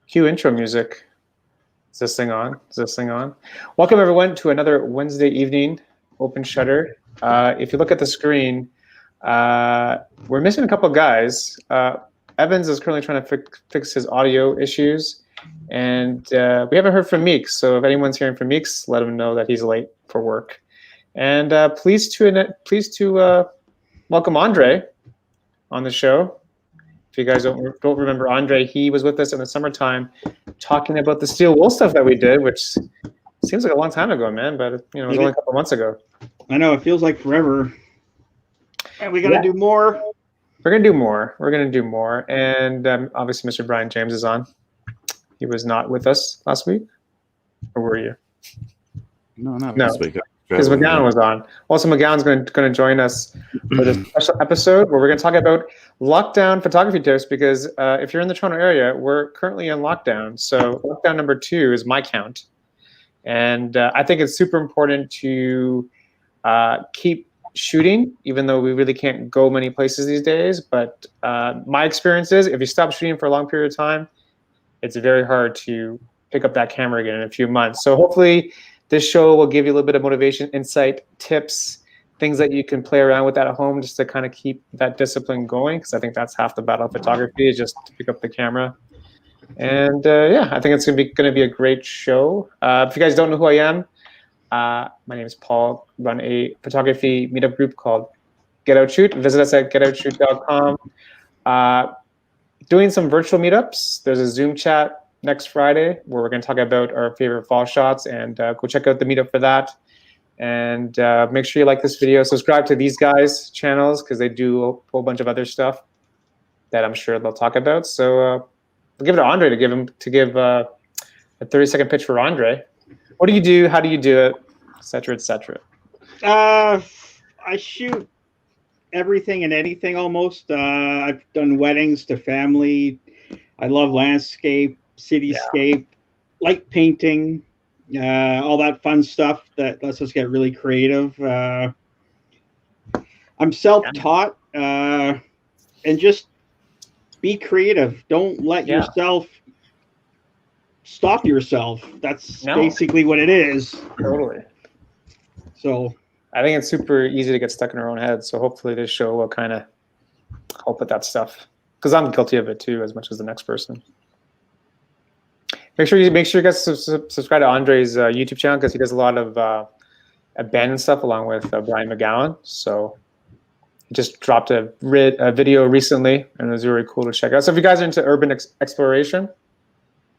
Cue intro music. Is this thing on? Is this thing on? Welcome everyone to another Wednesday evening Open Shutter. If you look at the screen, we're missing a couple of guys. Evans is currently trying to fix his audio issues, and we haven't heard from Meeks. So if anyone's hearing from Meeks, let him know that he's late for work. And pleased to welcome Andre on the show. If you guys don't remember Andre, he was with us in the summertime talking about the steel wool stuff that we did, which seems like a long time ago, man, but it was only a couple months ago. I know, it feels like forever. And we're going to do more. We're going to do more. We're going to do more. And obviously, Mr. Bryan James is on. He was not with us last week. Or were you? No, not this week. Because McGowan was on. Also, McGowan's going to join us for this special episode where we're going to talk about lockdown photography tips, because if you're in the Toronto area, we're currently in lockdown. So lockdown number 2 is my count. And I think it's super important to keep shooting, even though we really can't go many places these days. But my experience is if you stop shooting for a long period of time, it's very hard to pick up that camera again in a few months. So hopefully this show will give you a little bit of motivation, insight, tips, things that you can play around with at home just to kind of keep that discipline going, because I think that's half the battle of photography, is just to pick up the camera. And I think it's going to be a great show. If you guys don't know who I am, my name is Paul. I run a photography meetup group called Get Out Shoot. Visit us at getoutshoot.com. Doing some virtual meetups. There's a Zoom chat next Friday where we're going to talk about our favorite fall shots, and go check out the meetup for that. And make sure you like this video. Subscribe to these guys' channels because they do a whole bunch of other stuff that I'm sure they'll talk about. So we'll give it to Andre to give a 30-second pitch for Andre. What do you do? How do you do it? Et cetera, et cetera. I shoot everything and anything almost. I've done weddings to family. I love landscape, cityscape, light painting, all that fun stuff that lets us get really creative. I'm self-taught, and just be creative. Don't let yourself stop yourself. That's basically what it is. Totally. So I think it's super easy to get stuck in our own heads. So hopefully this show will kind of help with that stuff, because I'm guilty of it too, as much as the next person. Make sure you guys subscribe to Andre's YouTube channel, because he does a lot of abandoned stuff along with Bryan McGowan. So he just dropped a video recently, and it was really cool to check out. So if you guys are into urban exploration,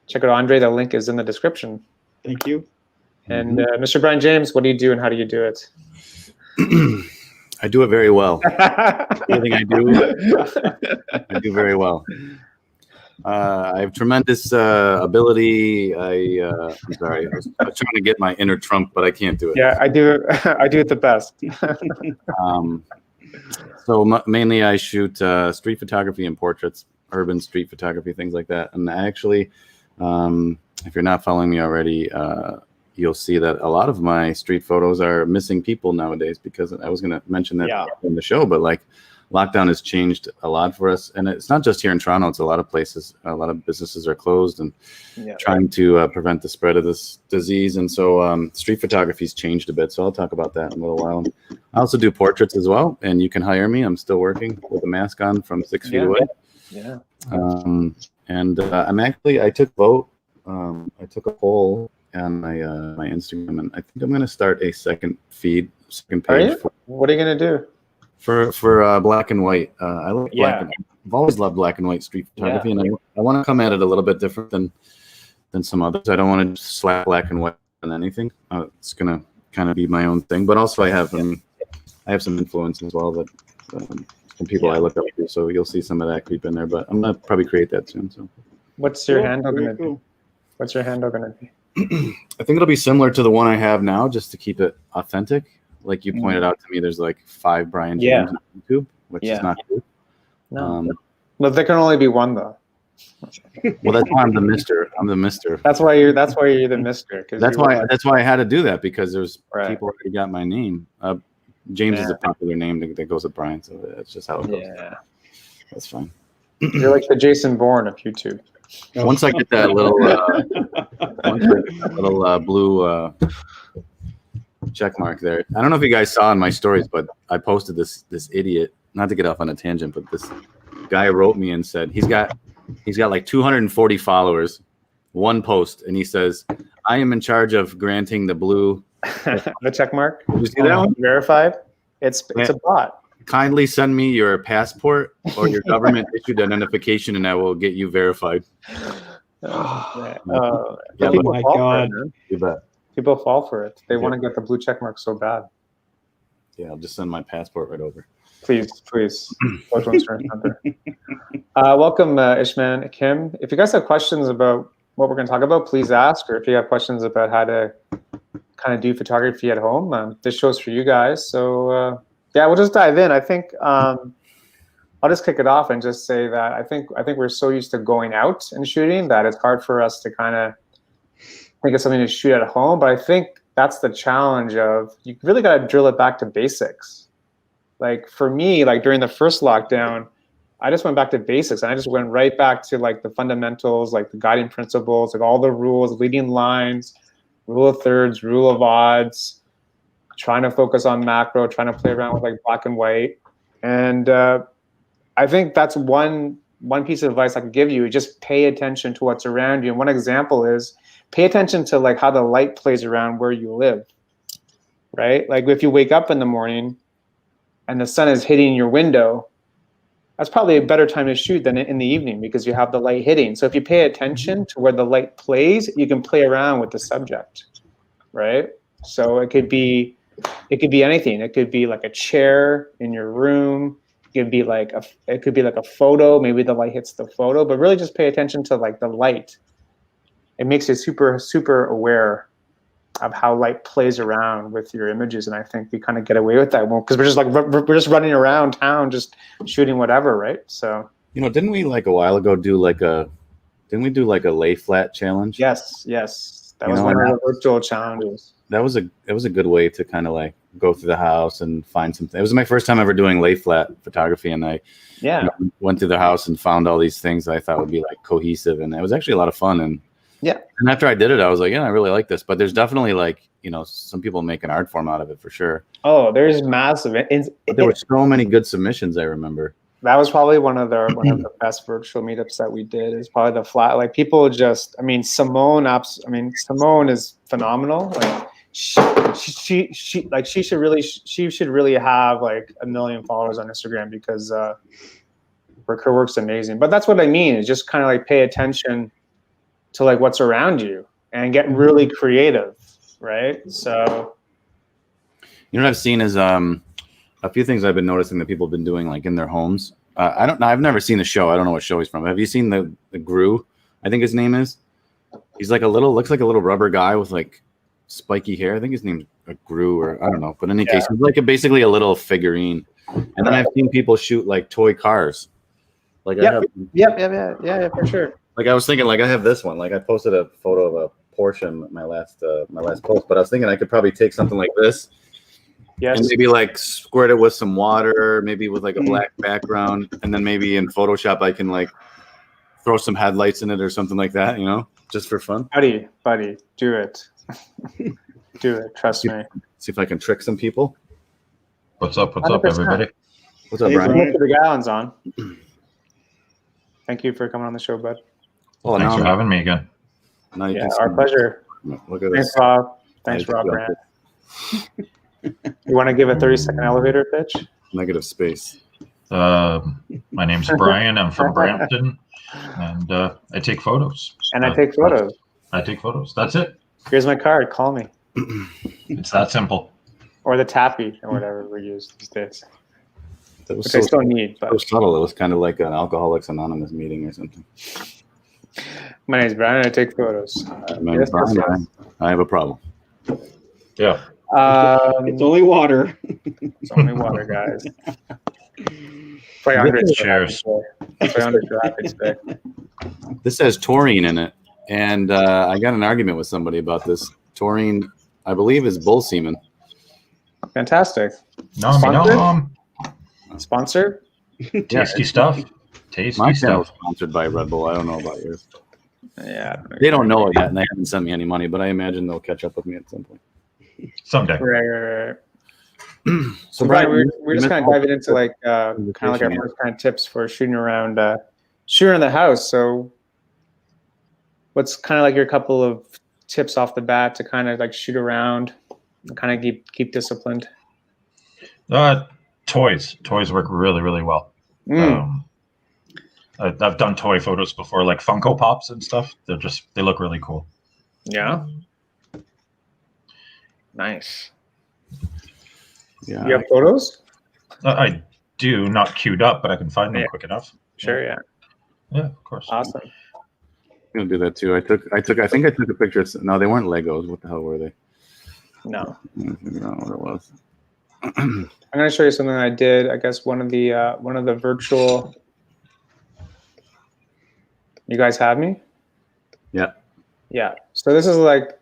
check out Andre. The link is in the description. Thank you. And Mr. Bryan James, what do you do and how do you do it? I do it very well. Everything I do very well. I have tremendous ability. I'm sorry, I was trying to get my inner Trump, but I can't do it. Yeah, I do. I do it the best. So mainly I shoot street photography and portraits, urban street photography, things like that. And actually, if you're not following me already, you'll see that a lot of my street photos are missing people nowadays, because I was going to mention that in the show, but like lockdown has changed a lot for us. And it's not just here in Toronto, it's a lot of places. A lot of businesses are closed and trying to prevent the spread of this disease. And so street photography's changed a bit. So I'll talk about that in a little while. I also do portraits as well, and you can hire me. I'm still working with a mask on from 6 feet away. Yeah. I took a vote. I took a poll on my Instagram, and I think I'm going to start a second page. What are you going to do? For black and white. I love black and white. I've always loved black and white street photography, and I want to come at it a little bit different than some others. I don't want to just slap black and white on anything. It's going to kind of be my own thing, but also I have some influence as well that from people I look up to, so you'll see some of that creep in there, but I'm going to probably create that soon. So what's your handle going to be? What's your handle going to be? I think it'll be similar to the one I have now, just to keep it authentic. Like you pointed out to me, there's like 5 Bryan James on YouTube, which is not good. No. But there can only be one though. Well, that's why I'm the Mister. I'm the Mister. That's why you're the Mister. That's why I had to do that, because there's people already got my name. James is a popular name that goes with Bryan, so that's just how it goes. Yeah, that's fine. You're like the Jason Bourne of YouTube. Once I get that little, blue check mark there. I don't know if you guys saw in my stories, but I posted this idiot. Not to get off on a tangent, but this guy wrote me and said he's got like 240 followers, one post, and he says, "I am in charge of granting the blue." The check mark. Did you see that one? Verified. It's a bot. Kindly send me your passport or your government issued identification, and I will get you verified. Yeah, Oh people my fall for God. it, man. You bet. People fall for it. They Yeah. want to get the blue check mark so bad. Yeah, I'll just send my passport right over. Please. Social insurance number. Welcome, Ishman, Kim. If you guys have questions about what we're going to talk about, please ask. Or if you have questions about how to kind of do photography at home, this show's for you guys. So yeah, we'll just dive in. I think I'll just kick it off and just say that I think we're so used to going out and shooting that it's hard for us to kind of think of something to shoot at home. But I think that's the challenge of you really got to drill it back to basics. Like for me, like during the first lockdown, I just went back to basics and I just went right back to like the fundamentals, like the guiding principles, like all the rules, leading lines, rule of thirds, rule of odds, trying to focus on macro, trying to play around with like black and white. And I think that's one piece of advice I can give you. Just pay attention to what's around you. And one example is pay attention to like how the light plays around where you live, right? Like if you wake up in the morning and the sun is hitting your window, that's probably a better time to shoot than in the evening because you have the light hitting. So if you pay attention to where the light plays, you can play around with the subject, right? So it could be anything. It could be like a chair in your room. It could be like a photo. Maybe the light hits the photo, but really just pay attention to like the light. It makes you super aware of how light plays around with your images, and I think we kind of get away with that because we're just running around town, just shooting whatever, right? So Didn't we like a while ago do like a lay flat challenge? Yes, that was one of the virtual challenges. That was a good way to kind of like go through the house and find something. It was my first time ever doing lay flat photography, and I went through the house and found all these things that I thought would be like cohesive, and it was actually a lot of fun. And and after I did it, I was like, I really like this. But there's definitely like some people make an art form out of it for sure. Oh, there's massive. But there were so many good submissions. I remember that was probably one of the best virtual meetups that we did. Is probably the flat. Like people just, Simone is phenomenal. Like she should really have like 1 million followers on Instagram because her work's amazing. But that's what I mean is just kind of like pay attention to like what's around you and get really creative, right? So what I've seen is a few things I've been noticing that people have been doing like in their homes. I've never seen the show. I don't know what show he's from. Have you seen the Gru? I think his name is. He's like looks like a little rubber guy with like spiky hair. I think his name's Gru, or I don't know. But in any case, he's like basically a little figurine. And then I've seen people shoot like toy cars. Like yeah, for sure. Like I was thinking, like I have this one. Like I posted a photo of a Porsche in my last post, but I was thinking I could probably take something like this, and maybe like squirt it with some water, maybe with like a black background, and then maybe in Photoshop I can like throw some headlights in it or something like that, just for fun. Buddy, do it. Do it. Trust me. See if I can trick some people. What's up, 100%. everybody? What's up, Brian? The gallon's on. Thank you for coming on the show, bud. Thanks for having me again. Our pleasure. Look at Thanks, this. Rob. Thanks, Rob Grant. You want to give a 30-second elevator pitch? Negative space. My name's Brian. I'm from Brampton, and I take photos. And I take photos. I take photos. That's it. Here's my card. Call me. It's that simple. Or the tappy, or whatever we use these days. Which I still need. But so subtle. It was kind of like an Alcoholics Anonymous meeting or something. My name's Brian. I take photos. My name's Brian. I have a problem. Yeah. It's only water. It's only water, guys. Play under Cheers. This has taurine in it, and I got an argument with somebody about this. Taurine, I believe, is bull semen. Fantastic. No, Sponsor? tasty stuff. Tasty My stuff. channel is sponsored by Red Bull. I don't know about yours. Yeah. They don't know it yet, and they haven't sent me any money, but I imagine they'll catch up with me at some point. Someday. Right. So Brian, Brian, we're just kind of diving into like kind of like our first kind of tips for shooting around the house. So what's kind of like your couple of tips off the bat to kind of like shoot around and kind of keep disciplined? Toys work really, really well. I've done toy photos before, like Funko Pops and stuff. They look really cool. Yeah. Nice. Yeah. You have photos? I do, not queued up, but I can find them quick enough. Sure. Yeah. Yeah, of course. Awesome. I'm gonna do that too. I think I took a picture. No, they weren't Legos. What the hell were they? No. I don't know what it was. I'm going to show you something I did. I guess one of the virtual. You guys have me? Yeah. Yeah. So this is like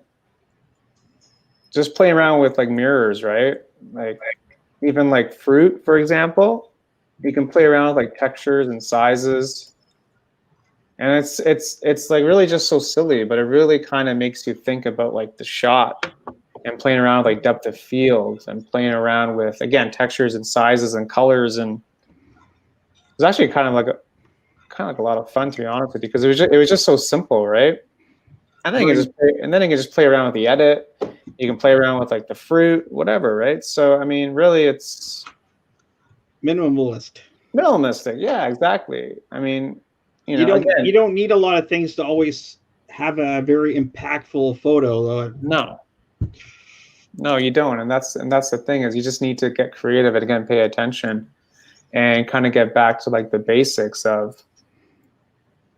just playing around with like mirrors, right? Like even like fruit, for example, you can play around with like textures and sizes. And it's like really just so silly, but it really kind of makes you think about like the shot and playing around with like depth of field and playing around with, again, textures and sizes and colors. And it was actually kind of like a lot of fun, to be honest with you, because it was just so simple, right? And then you can just play around with the edit. You can play around with like the fruit, whatever, right? So I mean, really, it's Minimalistic. Yeah, exactly. I mean, you don't need a lot of things to always have a very impactful photo. No, you don't, and that's the thing, is you just need to get creative and again pay attention, and kind of get back to like the basics of,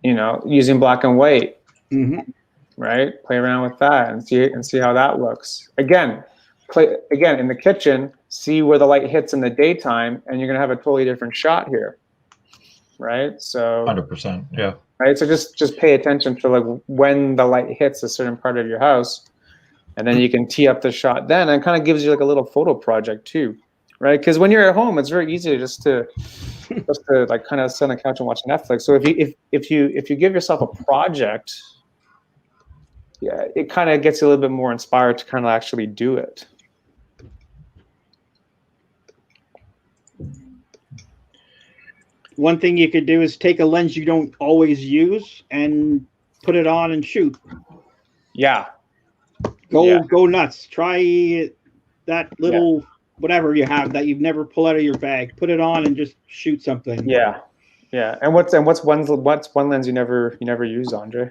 using black and white, right? Play around with that and see how that looks. Again, in the kitchen, see where the light hits in the daytime, and you're gonna have a totally different shot here, right? So 100%, yeah. Right, so just pay attention to like when the light hits a certain part of your house, and then you can tee up the shot then, and it kind of gives you like a little photo project too, right? Because when you're at home, it's very easy just to like kind of sit on the couch and watch Netflix. So if you give yourself a project, yeah, it kind of gets you a little bit more inspired to kind of actually do it. One thing you could do is take a lens you don't always use and put it on and shoot. Yeah. Go nuts. Try that little whatever you have that you've never pulled out of your bag. Put it on and just shoot something. Yeah. And what's one lens you never use, Andre?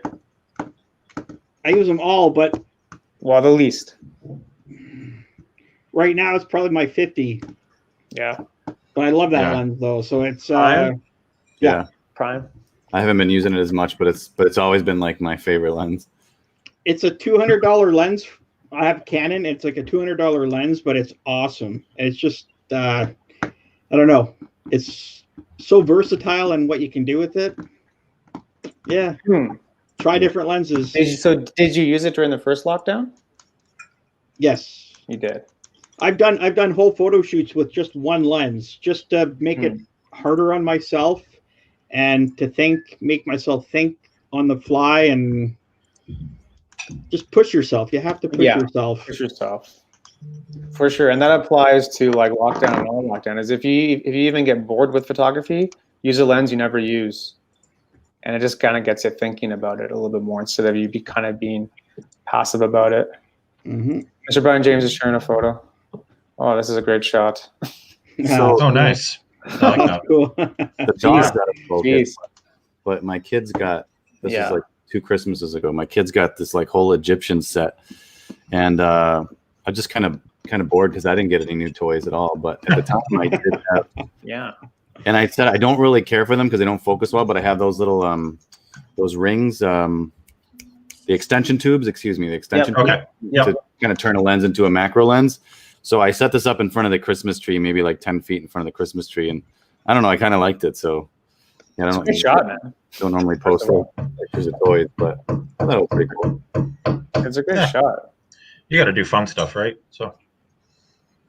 I use them all, but the least. Right now it's probably my 50. Yeah. But I love that lens though. So it's Prime. I haven't been using it as much, but it's always been like my favorite lens. It's a $200 lens. I have Canon. It's like a $200 lens, but it's awesome. It's just I don't know. It's so versatile in what you can do with it. Yeah. Try different lenses. Did you use it during the first lockdown? Yes. You did. I've done whole photo shoots with just one lens, just to make it harder on myself and to make myself think on the fly and just push yourself. You have to push yourself. Push yourself. For sure. And that applies to like lockdown and non-lockdown. Is if you even get bored with photography, use a lens you never use. And it just kind of gets you thinking about it a little bit more instead of you kind of being passive about it. Mr. Brian James is sharing a photo. Oh, this is a great shot. Nice. I like that. Cool. The dog's got a focus, but my kids got this is like 2 Christmases ago. My kids got this like whole Egyptian set, and I just kind of bored because I didn't get any new toys at all. But at the time, I did have. Yeah. And I said I don't really care for them because they don't focus well. But I have those little those rings, the extension tubes. Excuse me, the extension tubes to kind of turn a lens into a macro lens. So I set this up in front of the Christmas tree, maybe like 10 feet in front of the Christmas tree, and I don't know. I kind of liked it. So yeah, it's a good shot, man. Don't normally post pictures of toys, but I thought it was pretty cool. It's a good shot. You got to do fun stuff, right? So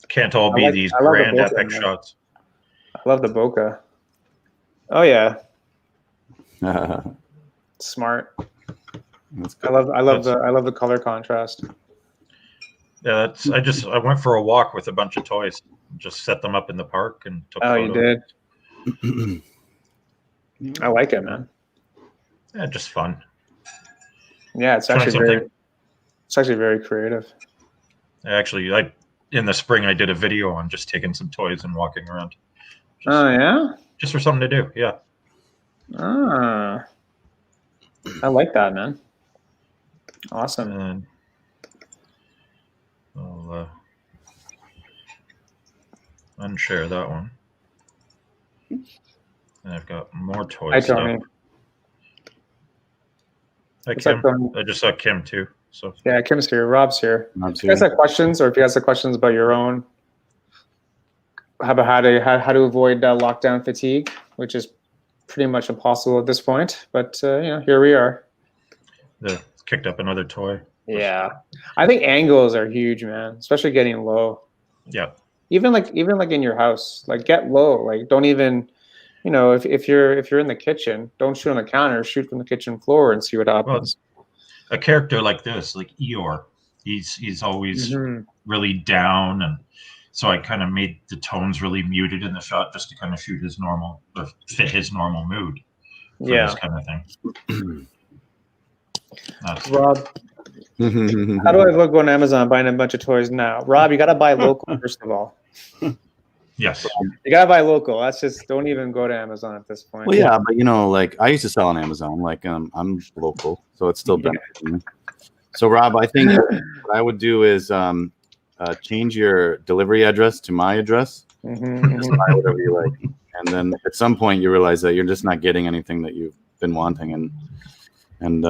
can't all be these grand epic shots. I love the bokeh. Oh yeah. Smart. That's I good. love the color contrast. Yeah, I went for a walk with a bunch of toys. Just set them up in the park and took Oh, you photos. did. I like it, man. Yeah, just fun. Yeah, it's Trying actually something. very creative. Actually, in the spring I did a video on just taking some toys and walking around. Oh yeah. Just for something to do. Yeah. Ah, I like that, man. Awesome. And I'll unshare that one. And I've got more toy Hi, stuff. Tony. Hi, What's up, Kim. Tony? I just saw Kim too. So Yeah, Kim's here. Rob's here. Rob's If you guys here. have questions, or if you guys have questions about your own, about how to avoid lockdown fatigue, which is pretty much impossible at this point. But here we are. kicked up another toy. Yeah, I think angles are huge, man. Especially getting low. Yeah. Even like in your house, like get low. Like don't even, if you're in the kitchen, don't shoot on the counter. Shoot from the kitchen floor and see what happens. Well, a character like this, like Eeyore, he's always really down, and so I kind of made the tones really muted in the shot just to kind of shoot his normal, or fit his normal mood for this kind of thing. Rob, how do I look on Amazon buying a bunch of toys now? Rob, you got to buy local first of all. Yes. You got to buy local. That's just, don't even go to Amazon at this point. Well, yeah, but like I used to sell on Amazon. Like I'm local, so it's still benefiting me. So Rob, I think what I would do is change your delivery address to my address. Just buy whatever you like, and then at some point you realize that you're just not getting anything that you've been wanting, and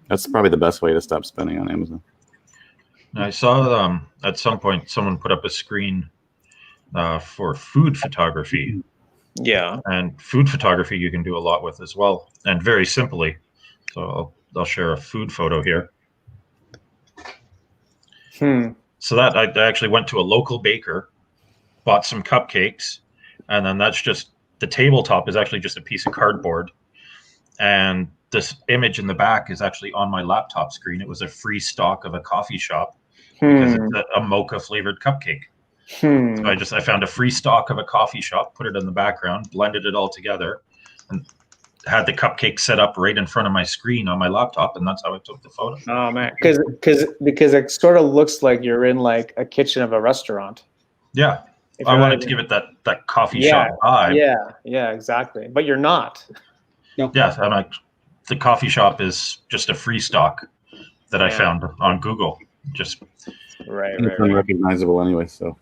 that's probably the best way to stop spending on Amazon. I saw at some point someone put up a screen for food photography. Yeah. And food photography you can do a lot with as well, and very simply. So I'll share a food photo here. So that I actually went to a local baker, bought some cupcakes, and then that's just the tabletop is actually just a piece of cardboard, and this image in the back is actually on my laptop screen. It was a free stock of a coffee shop because it's a mocha flavored cupcake. So I found a free stock of a coffee shop, put it in the background, blended it all together, and had the cupcake set up right in front of my screen on my laptop, and that's how I took the photo. Oh man, because it sort of looks like you're in like a kitchen of a restaurant. Yeah, I wanted to give it that coffee shop vibe. Yeah, exactly. But you're not. No. Yeah, I'm like, the coffee shop is just a free stock that I found on Google. Just right. It's unrecognizable anyway. So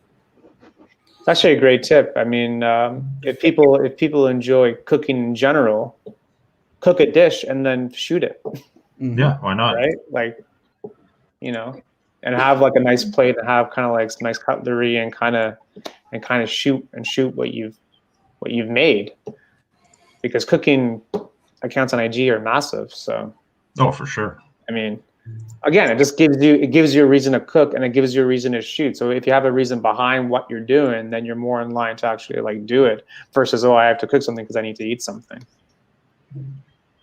it's actually a great tip. I mean, if people enjoy cooking in general, cook a dish and then shoot it. Yeah, why not? Right? Like, and have like a nice plate and have kind of like some nice cutlery and kind of shoot what you've made, because cooking accounts on IG are massive. So. Oh, for sure. I mean, again, it just gives you a reason to cook, and it gives you a reason to shoot. So if you have a reason behind what you're doing, then you're more in line to actually like do it versus, I have to cook something because I need to eat something.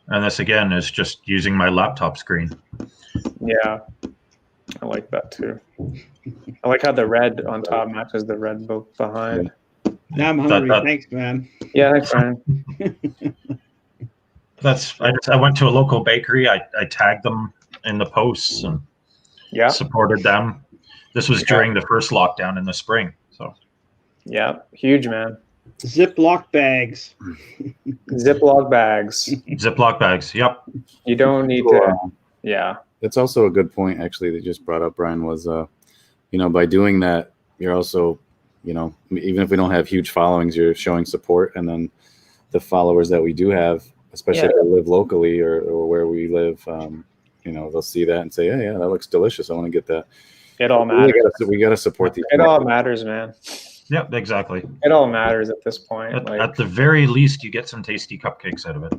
And this again is just using my laptop screen. Yeah, I like that too. I like how the red on top matches the red behind. Now I'm hungry. Thanks, man. Yeah, thanks, Brian. I went to a local bakery. I tagged them in the posts and supported them. This was during the first lockdown in the spring. So yeah, huge, man. Ziploc bags. Ziploc bags. Ziploc bags. Yep. You don't need to. Yeah. That's also a good point, actually, that you just brought up, Brian, was, by doing that, you're also, even if we don't have huge followings, you're showing support. And then the followers that we do have, especially if they live locally or where we live, they'll see that and say, yeah, that looks delicious. I want to get that. It all matters. We got to support these. It all matters, man. Yep, exactly. It all matters at this point. At the very least, you get some tasty cupcakes out of it.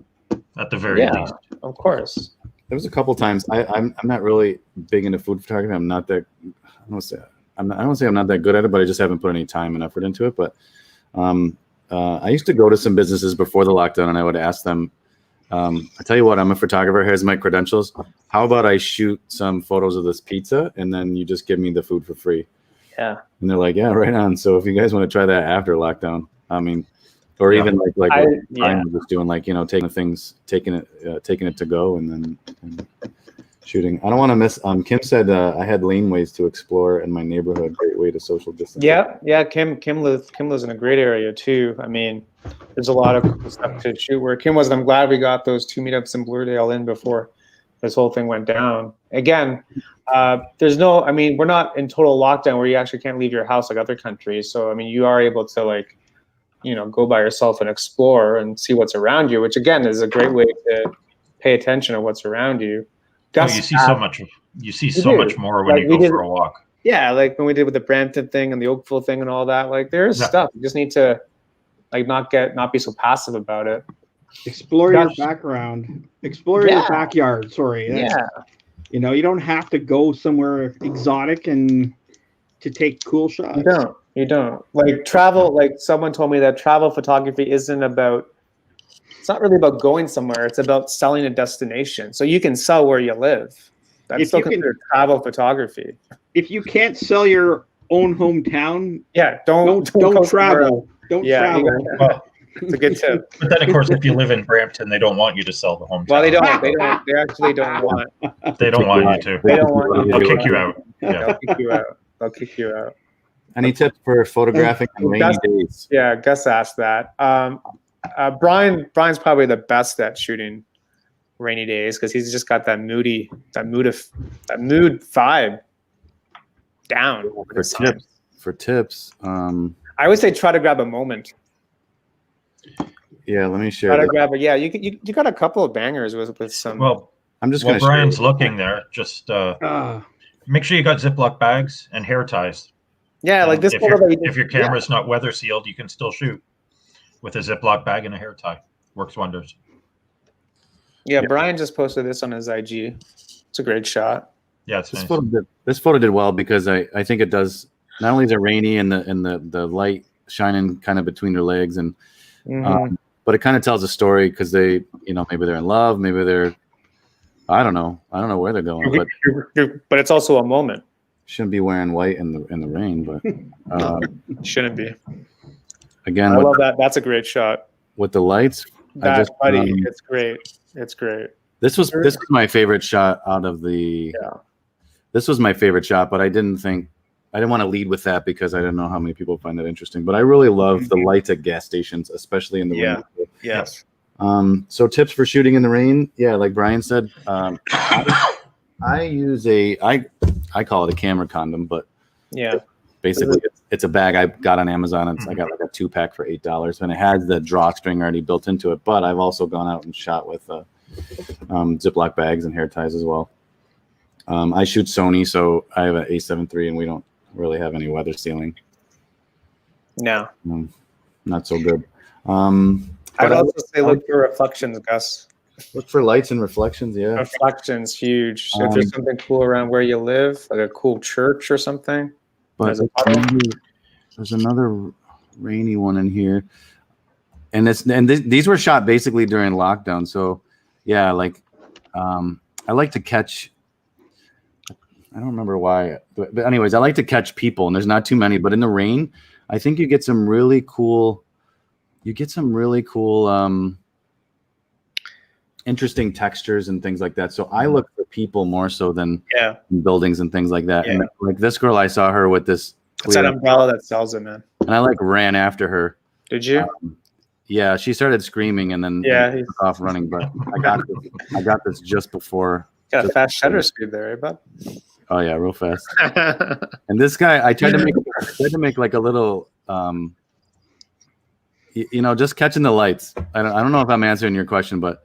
At the very least. Of course. There was a couple times I'm not really big into food photography. I'm not that. I don't say I'm not that good at it, but I just haven't put any time and effort into it. But I used to go to some businesses before the lockdown, and I would ask them, I tell you what, I'm a photographer. Here's my credentials. How about I shoot some photos of this pizza and then you just give me the food for free? Yeah. And they're like, yeah, right on. So if you guys want to try that after lockdown, I mean, or even like what Bryan was just doing, like, you know, taking it to go and then shooting. I don't want to miss. Kim said I had laneways to explore in my neighborhood. Great way to social distance. Yeah. Kim lives in a great area too. I mean, there's a lot of cool stuff to shoot where Kim was. And I'm glad we got those 2 meetups in Blurdale in before this whole thing went down. Again, there's no. I mean, we're not in total lockdown where you actually can't leave your house like other countries. So I mean, you are able to, like, you know, go by yourself and explore and see what's around you, which again is a great way to pay attention to what's around you. You see so much. You see so much more when you go for a walk. Yeah, like when we did with the Brampton thing and the Oakville thing and all that. Like, there's stuff. You just need to, like, not be so passive about it. Explore your background. Explore your backyard. Sorry. You know, you don't have to go somewhere exotic and to take cool shots. You don't. Like, travel. Like, someone told me that travel photography isn't about. It's not really about going somewhere. It's about selling a destination. So you can sell where you live. That's still considered travel photography. If you can't sell your own hometown, don't travel. Don't travel. Well, it's a good tip. But then, of course, if you live in Brampton, they don't want you to sell the hometown. Well, they don't. They actually don't want. They don't want you to. They don't want you. They'll kick you out. They'll kick you out. Any tips for photographing on rainy days? Yeah, Gus asked that. Brian's probably the best at shooting rainy days because he's just got that mood vibe down. For tips, I would say try to grab a moment. Yeah, let me share. Try to grab it. Yeah, you got a couple of bangers with some. Well, I'm just. While Brian's looking there, just make sure you got Ziploc bags and hair ties. Yeah, like this. If your camera's not weather sealed, you can still shoot with a Ziploc bag and a hair tie. Works wonders. Yeah, Brian just posted this on his IG. It's a great shot. Yeah, it's nice. This photo did well because I think it does. Not only is it rainy and the light shining kind of between their legs, and but it kind of tells a story because they, you know, maybe they're in love, maybe they're, I don't know where they're going, but it's also a moment. Shouldn't be wearing white in the rain, but shouldn't be. Again, I love that. That's a great shot with the lights. It's great. It's great. This was my favorite shot out of the. Yeah. This was my favorite shot, but I didn't want to lead with that because I didn't know how many people find that interesting. But I really love the lights at gas stations, especially in the rain. Yes. So tips for shooting in the rain. Yeah, like Brian said, I use I call it a camera condom, but basically it's a bag I got on Amazon. I got like a 2-pack for $8, and it has the drawstring already built into it. But I've also gone out and shot with Ziploc bags and hair ties as well. I shoot Sony, so I have an A7 III, and we don't really have any weather sealing. No, not so good. I'd also say look for reflections, Gus. Look for lights and reflections. Yeah, reflections huge. If there's something cool around where you live, like a cool church or something. But there's another rainy one in here, and these were shot basically during lockdown. So yeah, like I like to catch. I don't remember why, but anyways, I like to catch people, and there's not too many. But in the rain, I think you get some really cool. Interesting textures and things like that. So I look for people more so than buildings and things like that. Yeah. And like this girl, I saw her with this. It's that umbrella that sells it, man. And I like ran after her. Did you? Yeah, she started screaming and then took off running. But I got this just before. Got a fast shutter speed there, eh, bud? Oh yeah, real fast. And this guy, I tried to make like a little. Just catching the lights. I don't know if I'm answering your question, but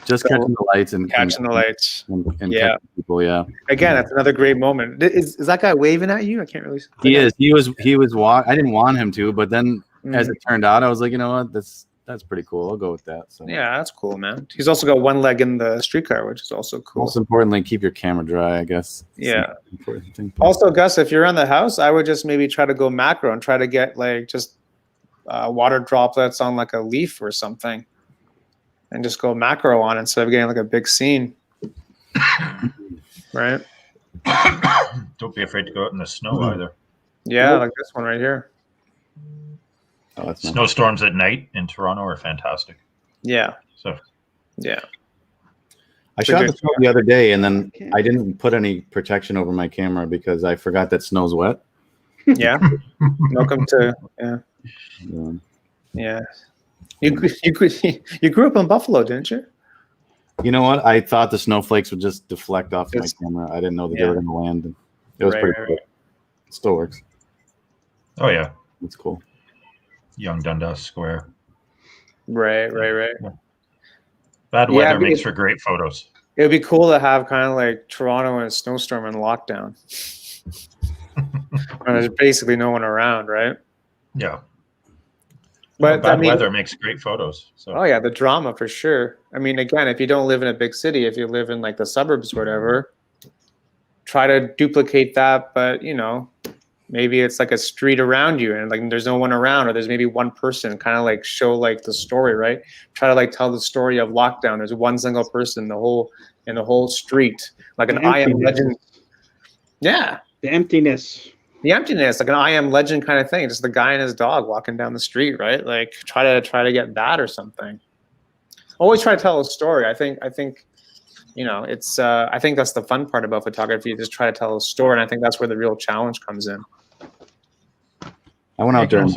just catching the lights and catching people. Yeah. Again, that's another great moment. Is that guy waving at you? I can't really. He is. He was I didn't want him to, but then as it turned out, I was like, you know what, that's pretty cool. I'll go with that. So yeah, that's cool, man. He's also got one leg in the streetcar, which is also cool. Most importantly, keep your camera dry, I guess. Yeah. Important thing. Also, Gus, if you're around the house, I would just maybe try to go macro and try to get like just water droplets on like a leaf or something. and just go macro on it instead of getting like a big scene. Right? Don't be afraid to go out in the snow either. Yeah, like this one right here. Oh, that's nice. Snowstorms at night in Toronto are fantastic. Yeah. So Yeah. I shot the snow the other day, and then I didn't put any protection over my camera because I forgot that snow's wet. Yeah. Welcome to yeah. You grew up in Buffalo, didn't you? You know what? I thought the snowflakes would just deflect off my camera. I didn't know that they were going to land. And it was pretty cool. It still works. Oh yeah, it's cool. Young Dundas Square. Right. Yeah. Bad weather makes for great photos. It would be cool to have kind of like Toronto in a snowstorm and lockdown. There's basically no one around, right? Yeah. But bad weather makes great photos. So. Oh yeah, the drama for sure. I mean, again, if you don't live in a big city, if you live in like the suburbs or whatever, try to duplicate that. But maybe it's like a street around you and like there's no one around, or there's maybe one person. Kind of like show like the story, right? Try to like tell the story of lockdown. There's one single person in the whole street, like an I Am Legend. Yeah, the emptiness, like an I Am Legend kind of thing. Just the guy and his dog walking down the street, right? Like try to get that or something. Always try to tell a story. I think it's I think that's the fun part about photography. Just try to tell a story, and I think that's where the real challenge comes in. I went out during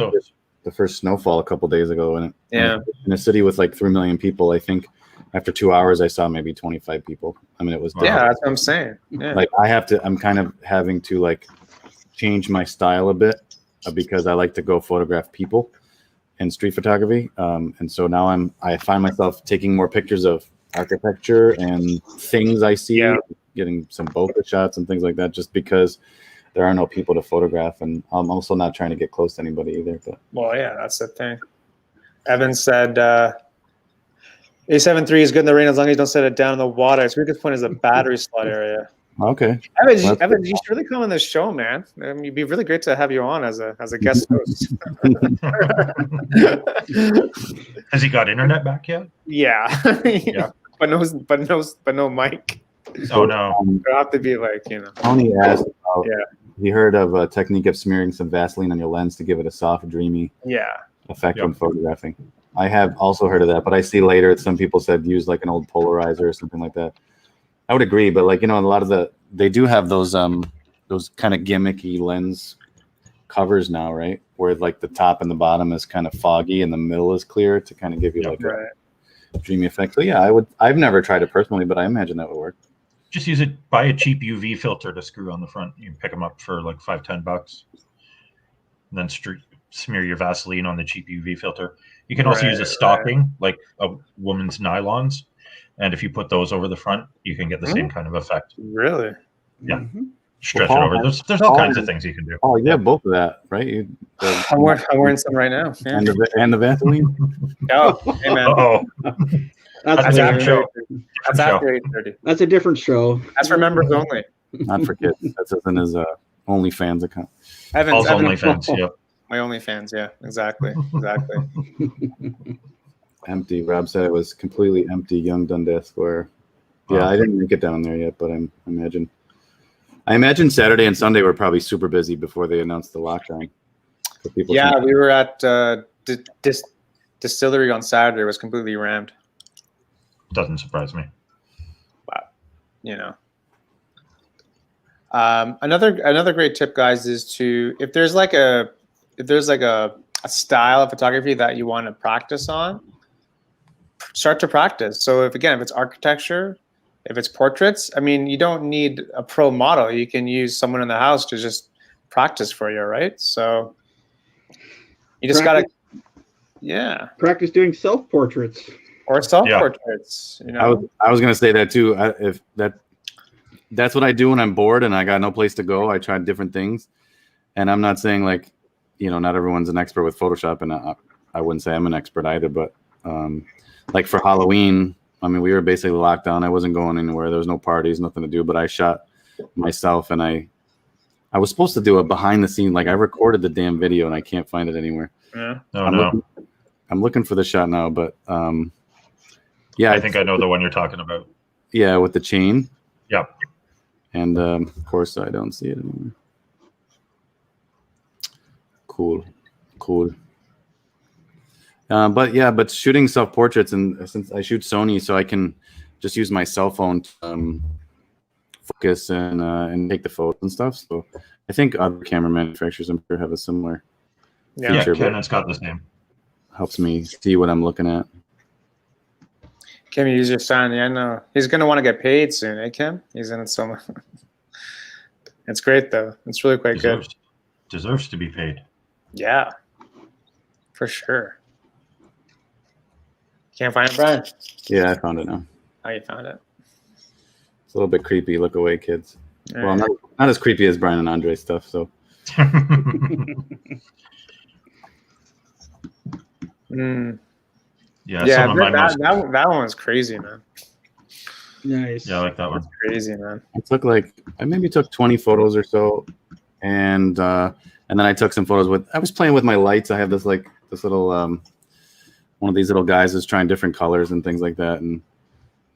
the first snowfall a couple days ago, and in a city with like 3 million people, I think after 2 hours I saw maybe 25 people. I mean, it was that's what I'm saying. Yeah. Like I'm kind of having to like change my style a bit because I like to go photograph people in street photography, and so now I find myself taking more pictures of architecture and things I see, getting some bokeh shots and things like that, just because there are no people to photograph, and I'm also not trying to get close to anybody either. But well, yeah, that's the thing. Evan said A73 is good in the rain as long as you don't set it down in the water. Its weakest point is the battery slot area. Okay, Evan, you should really come on this show, man. It'd be really great to have you on as a guest host. Has he got internet back yet? Yeah. But no mic. Oh no! It'll have to be like Tony asked about, he heard of a technique of smearing some Vaseline on your lens to give it a soft, dreamy effect when photographing. I have also heard of that, but I see later some people said use like an old polarizer or something like that. I would agree, but like a lot of they do have those kind of gimmicky lens covers now, right? Where like the top and the bottom is kind of foggy and the middle is clear to kind of give you like a dreamy effect. So yeah, I've never tried it personally, but I imagine that would work. Just use it. Buy a cheap UV filter to screw on the front. You can pick them up for like $5-10, and then smear your Vaseline on the cheap UV filter. You can also use a stocking, like a woman's nylons, and if you put those over the front, you can get the same kind of effect. Really? Yeah. Mm-hmm. Stretch it over. There's all kinds of things you can do. Oh, yeah, both of that, right? I'm wearing some right now. Yeah. And the Vaseline. Oh, hey man. Oh, that's after show. That's after 8:30. That's a different show. That's for members only. Not for kids. That's in his OnlyFans account. Evan's OnlyFans. Yeah. My OnlyFans. Yeah. Exactly. Empty. Rob said it was completely empty. Young Dundas Square. Yeah, I didn't make it down there yet, but I imagine Saturday and Sunday were probably super busy before they announced the lockdown. We were at Distillery on Saturday. It was completely rammed. Doesn't surprise me. Wow. Another great tip, guys, is if there's like a style of photography that you want to practice on, start to practice. So if it's architecture, if it's portraits, I mean, you don't need a pro model. You can use someone in the house to just practice for you, right? So you just gotta, practice doing self-portraits. Or self-portraits. I was gonna say that too. That's what I do when I'm bored and I got no place to go. I try different things, and I'm not saying like, not everyone's an expert with Photoshop, and I wouldn't say I'm an expert either. But like for Halloween, I mean, we were basically locked down. I wasn't going anywhere. There was no parties, nothing to do. But I shot myself, and I was supposed to do a behind the scene. Like I recorded the damn video, and I can't find it anywhere. Yeah. I'm looking for the shot now, but Yeah, I think I know the one you're talking about. Yeah, with the chain. Yep. And of course, I don't see it anymore. Cool. But shooting self-portraits, and since I shoot Sony, so I can just use my cell phone to focus and take the photos and stuff. So I think other camera manufacturers, I'm sure, have a similar feature. Yeah, Canon's got the same. Helps me see what I'm looking at. Kim, you use your son. Yeah, I know. He's going to want to get paid soon, eh, Kim? He's in it so much. It's great, though. It's really quite good. Deserves to be paid. Yeah, for sure. Can't find it, Brian? Yeah, I found it now. Oh, you found it. It's a little bit creepy. Look away, kids. All Well, right. not as creepy as Brian and Andre stuff. So Mm. Yeah, Yeah, some of my most. that one was crazy, man. Nice. Yeah, I like that one. Crazy, man. I maybe took 20 photos or so, and then I took some photos I was playing with my lights. I have this little one of these little guys is trying different colors and things like that. And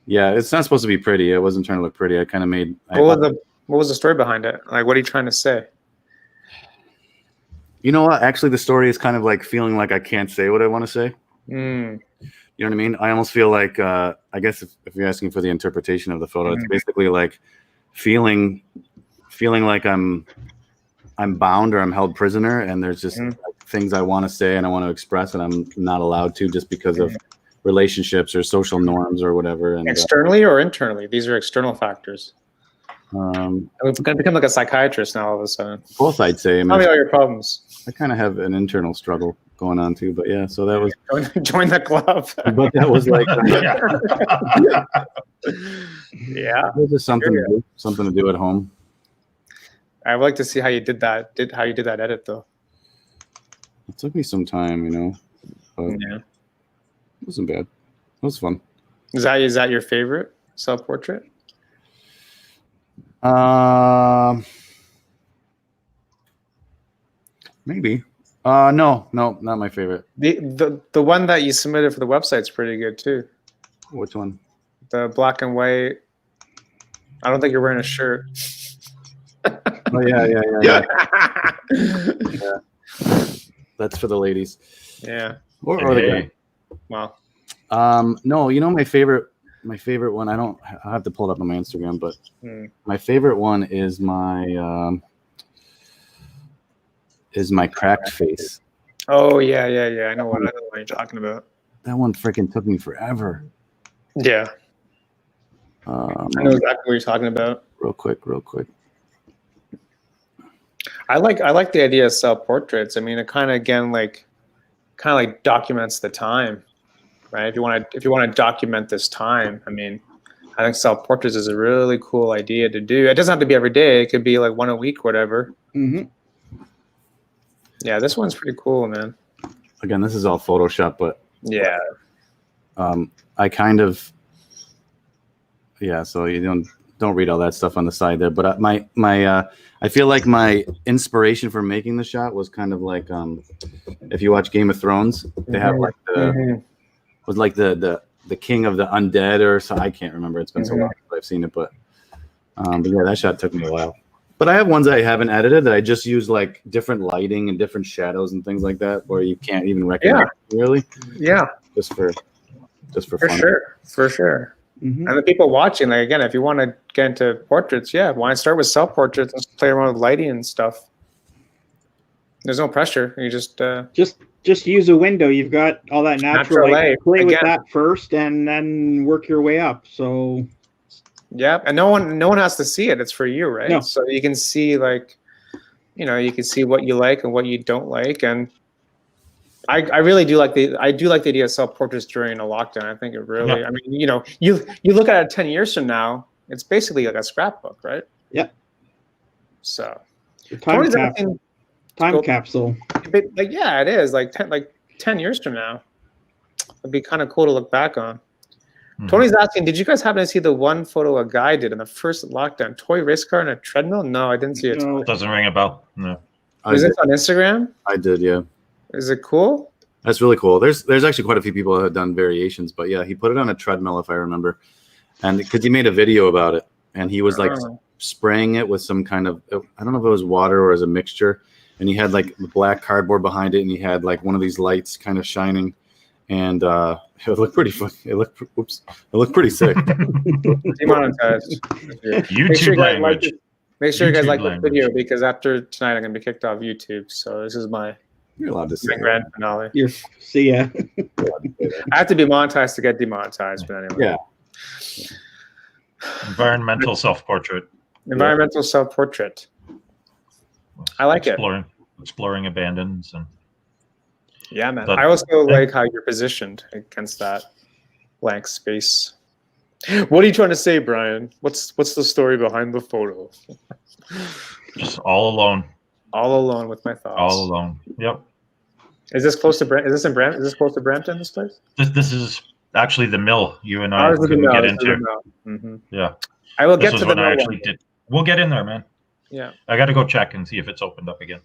yeah, it's not supposed to be pretty. It wasn't trying to look pretty. I kind of made. What was the story behind it? Like, what are you trying to say? You know what? Actually, the story is kind of like feeling like I can't say what I want to say. Mm. You know what I mean? I almost feel like, I guess if you're asking for the interpretation of the photo, it's basically like feeling like I'm bound or I'm held prisoner, and there's just things I want to say and I want to express, and I'm not allowed to just because of relationships or social norms or whatever. And Externally or internally? These are external factors. We're going to become like a psychiatrist now all of a sudden. both, I'd say. I Tell me mean, all your problems. I kind of have an internal struggle going on too, but yeah. So that was, Join the club. but that was like, Yeah. it was just something to do at home. I would like to see how you did that. How you did that edit though. It took me some time, you know, but Yeah. it wasn't bad. It was fun. Is that your favorite self-portrait? Maybe. No, not my favorite. The one that you submitted for the website's pretty good too. Which one? The black and white. I don't think you're wearing a shirt. Oh yeah. That's for the ladies. Yeah. Or the guy. Well. No, you know my favorite one. I'll have to pull it up on my Instagram, but my favorite one is my cracked face. Oh yeah. I know what you're talking about. That one freaking took me forever. Yeah. I know exactly what you're talking about. Real quick. I like the idea of self-portraits. I mean, it kind of documents the time, right? If you want to document this time, I mean, I think self-portraits is a really cool idea to do. It doesn't have to be every day. It could be like one a week, whatever. Mm-hmm. Yeah, this one's pretty cool, man. Again, this is all Photoshop, but yeah, I kind of so you don't read all that stuff on the side there. But I feel like my inspiration for making the shot was kind of like if you watch Game of Thrones, they have like was like the king of the undead or so. I can't remember. It's been so long since I've seen it, but yeah, that shot took me a while. But I have ones I haven't edited that I just use like different lighting and different shadows and things like that, where you can't even recognize it, really. Yeah, just for fun. For sure. Mm-hmm. And the people watching, like again, if you want to get into portraits, why not start with self-portraits and play around with lighting and stuff? There's no pressure. You just use a window. You've got all that natural light. Play with that first, and then work your way up. So. Yeah, and no one has to see it. It's for you, right? No. So you can see you can see what you like and what you don't like, and I really do like the idea of self-portraits during a lockdown. I think it really. Yeah. I mean, you look at it 10 years from now, it's basically like a scrapbook, right? Yeah. So. Time capsule. Like it is like 10 years from now. It'd be kind of cool to look back on. Tony's asking, did you guys happen to see the one photo a guy did in the first lockdown? Toy race car and a treadmill? No, I didn't see it. Doesn't ring a bell. No. Is it on Instagram? I did, yeah. Is it cool? That's really cool. There's actually quite a few people that have done variations, but yeah, he put it on a treadmill if I remember, and because he made a video about it, and he was like spraying it with some kind of, I don't know if it was water or as a mixture, and he had like black cardboard behind it, and he had like one of these lights kind of shining, and it looked pretty it looked pretty sick. Demonetized. YouTube language. Make sure you guys YouTube like this language. video, because after tonight I'm gonna be kicked off YouTube. So this is my You're allowed to say grand finale. See ya. I have to be monetized to get demonetized, but anyway. Yeah. Environmental self-portrait. Environmental self-portrait. I like it. Exploring abandons and Yeah, man. But- I also like how you're positioned against that blank space. What are you trying to say, Brian? What's the story behind the photo? just all alone. All alone with my thoughts. All alone. Yep. Is this close to Is this in Is this close to Brampton? This place? This is actually the mill you and I Ours is the couldn't mill, get this is the into. mill. Mhm. Yeah. I will This get was to the when mill. I one actually day. did. We'll get in there, man. Yeah. I got to go check and see if it's opened up again.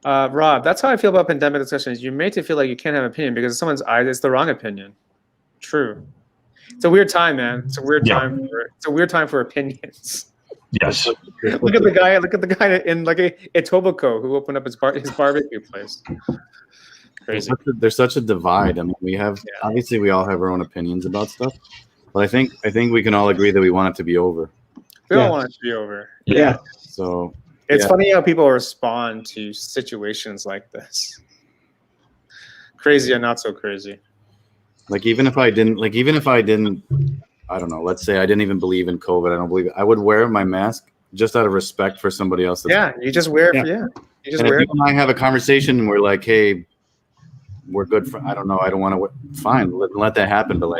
Rob, that's how I feel about pandemic discussions. You're made to feel like you can't have an opinion because in someone's eyes, it's the wrong opinion. True. It's a weird time, man. It's a weird Yeah. time. It's a weird time for opinions. Yes. Look at the guy. Look at the guy in like a Etobicoke who opened up his barbecue place. Crazy. There's such a divide. I mean, we have obviously we all have our own opinions about stuff, but I think we can all agree that we want it to be over. We Yeah. all want it to be over. Yeah. So It's Yeah. funny how people respond to situations like this. Crazy and not so crazy. like even if I didn't, I don't know. Let's say I didn't even believe in COVID. I don't believe it. I would wear my mask just out of respect for somebody else. Yeah, you just wear it. Yeah. You just And if wear you it. and I have a conversation and we're like, hey, we're good for, I don't know, I don't want to, fine, let that happen. But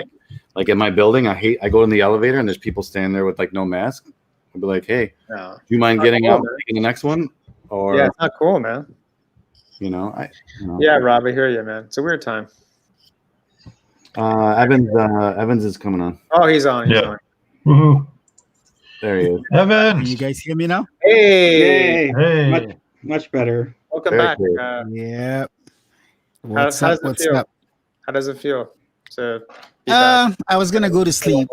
like in my building, I go in the elevator and there's people standing there with like no mask. I'd be like, hey, No. do you mind Not getting cool, out and man. taking the next one? Or, Yeah, it's not cool, man. you know. Yeah, Rob, I hear you, man. It's a weird time. Evans is coming on. Oh, he's on. He's Yeah. on. Woohoo. There he is. Can Evans. you guys hear me now? Hey, Yay. Hey. Much better. welcome Very back. cool. Yeah. How What's does up? it What's feel? up? How does it feel to be back? I was gonna go to sleep.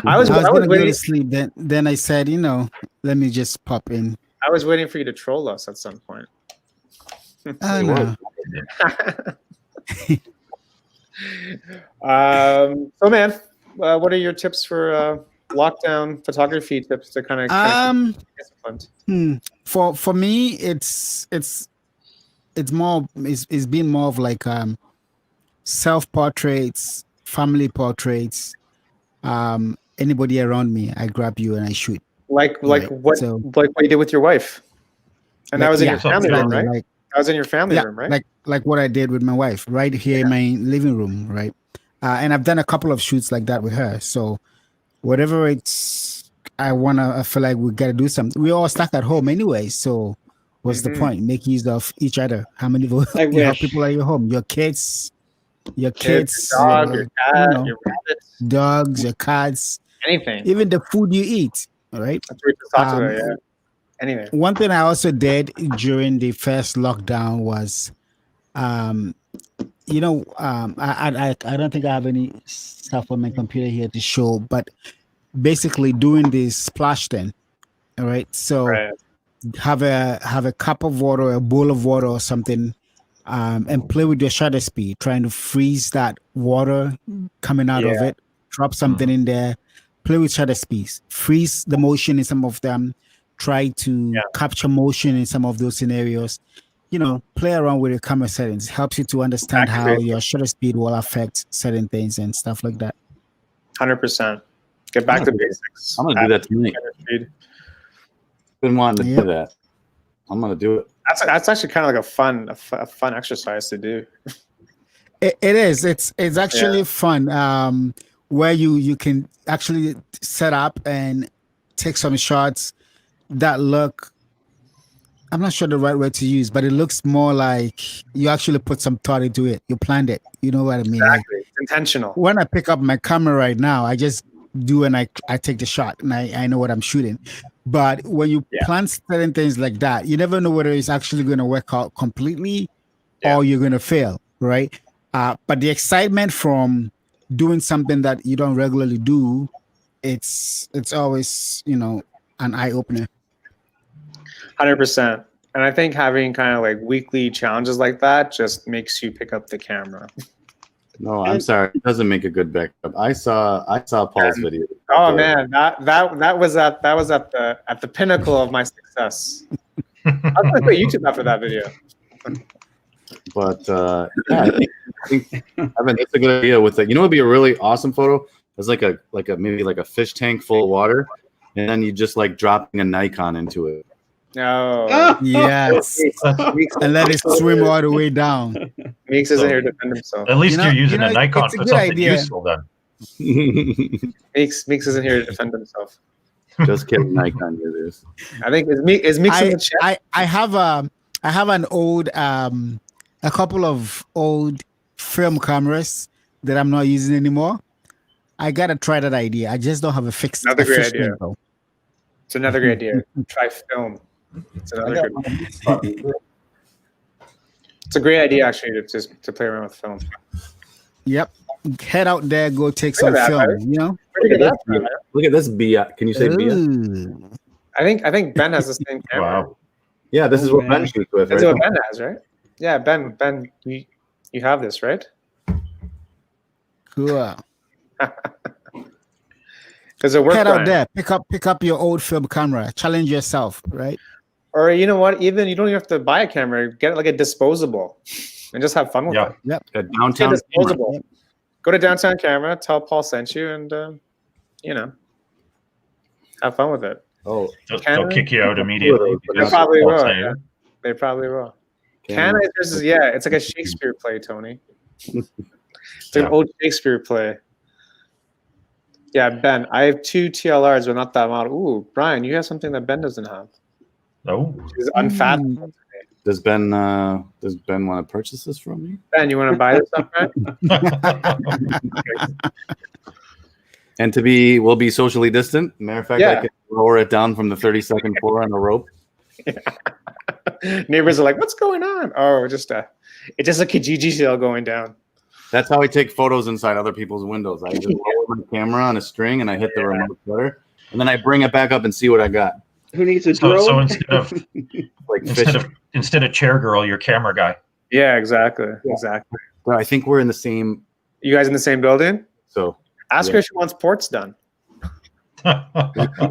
I was I was gonna go waiting. to sleep. Then I said, let me just pop in. I was waiting for you to troll us at some point. Oh It no. So, man, what are your tips for lockdown photography tips to kind of keep disciplined? For me, it's been more of like self portraits, family portraits. Anybody around me, I grab you and I shoot. Like Right, what so- like what you did with your wife, and that was in Yeah, your family room, exactly, right? like- That was in your family yeah, room, right? like what I did with my wife right here in my living room, right? And I've done a couple of shoots like that with her. So whatever I feel like we got to do something. We all stuck at home anyway. So what's the point? Make use of each other. How many I wish. people are at your home? Your kids, Your dog, your cat, your rabbit, dogs, your cats, anything. even the food you eat. All right. That's what we just talked about, yeah. Anyway, One thing I also did during the first lockdown was, I don't think I have any stuff on my computer here to show, but basically doing this splash thing. All right. So right. have a cup of water, a bowl of water or something, and play with your shutter speed, trying to freeze that water coming out of it. Drop something in there, play with shutter speeds, freeze the motion in some of them, try to capture motion in some of those scenarios. Play around with your camera settings. Helps you to understand how your shutter speed will affect certain things and stuff like that. 100%. Get back to basics. I'm gonna do that tonight. Been wanting to do that. I'm gonna do it. That's actually kind of like a fun exercise to do. It is. It's actually fun. Where you can actually set up and take some shots that look, I'm not sure the right word to use, but it looks more like you actually put some thought into it. You planned it. You know what I mean? Exactly. It's intentional. When I pick up my camera right now, I just do and I take the shot and I know what I'm shooting. But when you plan certain things like that, you never know whether it's actually going to work out completely or you're gonna fail, right? But the excitement from doing something that you don't regularly do, it's always, you know, an eye opener. 100%. And I think having kind of like weekly challenges like that just makes you pick up the camera. No, I'm sorry. It doesn't make a good backup. I saw Paul's video. Oh man, that was at the pinnacle of my success. I was gonna quit YouTube after that video. But yeah, I think Evan, that's a good idea. With it, you know, it'd be a really awesome photo. It's like a maybe like a fish tank full of water, and then you just like dropping a Nikon into it. No. Yes. And let it swim all the way down. Meeks isn't here to defend himself. At least you're using a Nikon it's a for good something idea. useful then. Meeks isn't here to defend himself. Just kidding, Nikon users. I think is Meeks in the chat? I have an old a couple of old film cameras that I'm not using anymore. I gotta try that idea. I just don't have a fixed. Another great efficient idea. though. It's another great idea. Try film. It's another good. It's a great idea actually to play around with film. Yep. Head out there, go take Look some at that, film. right? You know. Where'd you get that from? Look at this Bia. Can you say Bia? Ooh. I think Ben has the same camera. Wow. Yeah, this is what man. Ben shoots with. That's Right? what Ben has, right? Yeah, Ben, you have this, right? Cool. Does it work? Head Brian? out there, pick up your old film camera. Challenge yourself, right? Or you know what? Even you don't even have to buy a camera. Get it like a disposable, and just have fun with Yeah. it. A Get downtown a disposable. Yep. Go to Downtown Camera. Tell Paul sent you, and you know, have fun with it. Oh, They'll kick you out immediately. They because probably Paul will. said Yeah. it. They probably will. Canada. Canada is it's like a Shakespeare play, Tony. It's like an old Shakespeare play. Yeah, Ben, I have 2 TLRs, but not that model. Ooh, Brian, you have something that Ben doesn't have. No. It's unfathomable. Does Ben want to purchase this from me? Ben, you want to buy this stuff, right? And we'll be socially distant. Matter of fact, I can lower it down from the 32nd floor on a rope. Neighbors are like, "What's going on?" Oh, it's just a Kijiji sale going down. That's how I take photos inside other people's windows. I just lower my camera on a string and I hit the remote shutter, and then I bring it back up and see what I got. Who needs a So drone? Like fish. instead of chair girl, you're camera guy. Yeah, exactly. Exactly. Well, I think we're in the same. You guys in the same building? So Ask her if she wants ports done.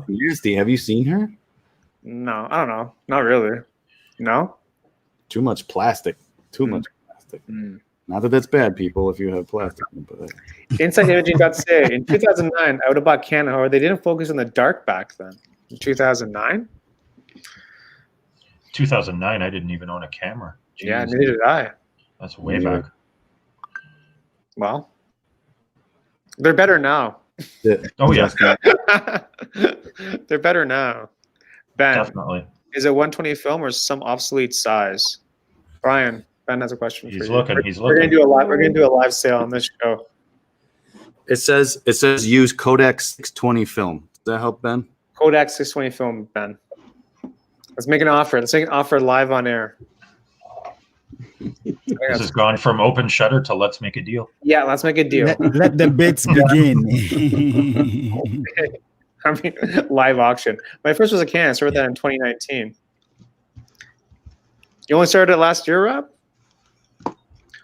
Nasty. Have you seen her? No, I don't know. Not really. No? Too much plastic. Too much plastic. Mm. Not that that's bad, people, if you have plastic. But InsightImaging.ca. In 2009, I would have bought Canon. However, they didn't focus on the dark back then. In 2009? 2009, I didn't even own a camera. Jeez. Yeah, neither did I. That's way back. Well, they're better now. Oh, yeah, They're better now. Ben, definitely. is it 120 film or some obsolete size? Brian, Ben has a question for He's you. looking. He's We're gonna looking. do a live. We're gonna do a live sale on this show. it says use Kodak 620 film. Does that help, Ben? Kodak 620 film, Ben. Let's make an offer. Let's make an offer live on air. This has gone from open shutter to let's make a deal. Yeah, let's make a deal. Let the bids begin. I mean, live auction. My first was a Canon. I started that in 2019. You only started it last year, Rob?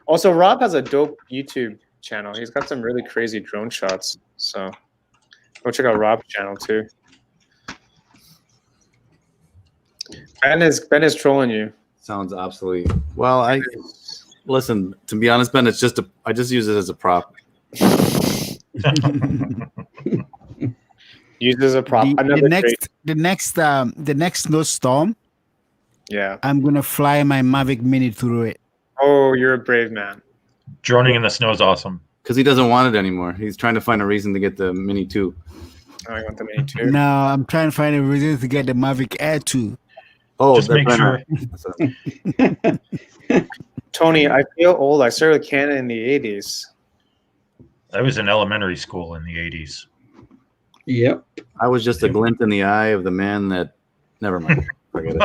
Also, Rob has a dope YouTube channel. He's got some really crazy drone shots. So go check out Rob's channel too. Ben is trolling you. Sounds obsolete. Well, listen. To be honest, Ben, I just use it as a prop. Use it as a prop. The next snowstorm, Yeah. I'm gonna fly my Mavic Mini through it. Oh, you're a brave man. Droning in the snow is awesome. Because he doesn't want it anymore. He's trying to find a reason to get the Mini 2. I want the Mini too. No, I'm trying to find a reason to get the Mavic Air 2. Oh, Just make sure. Tony, I feel old. I started with Canon in the 80s. I was in elementary school in the 80s. Yep. I was just a glint in the eye of the man that. Never mind. Forget it.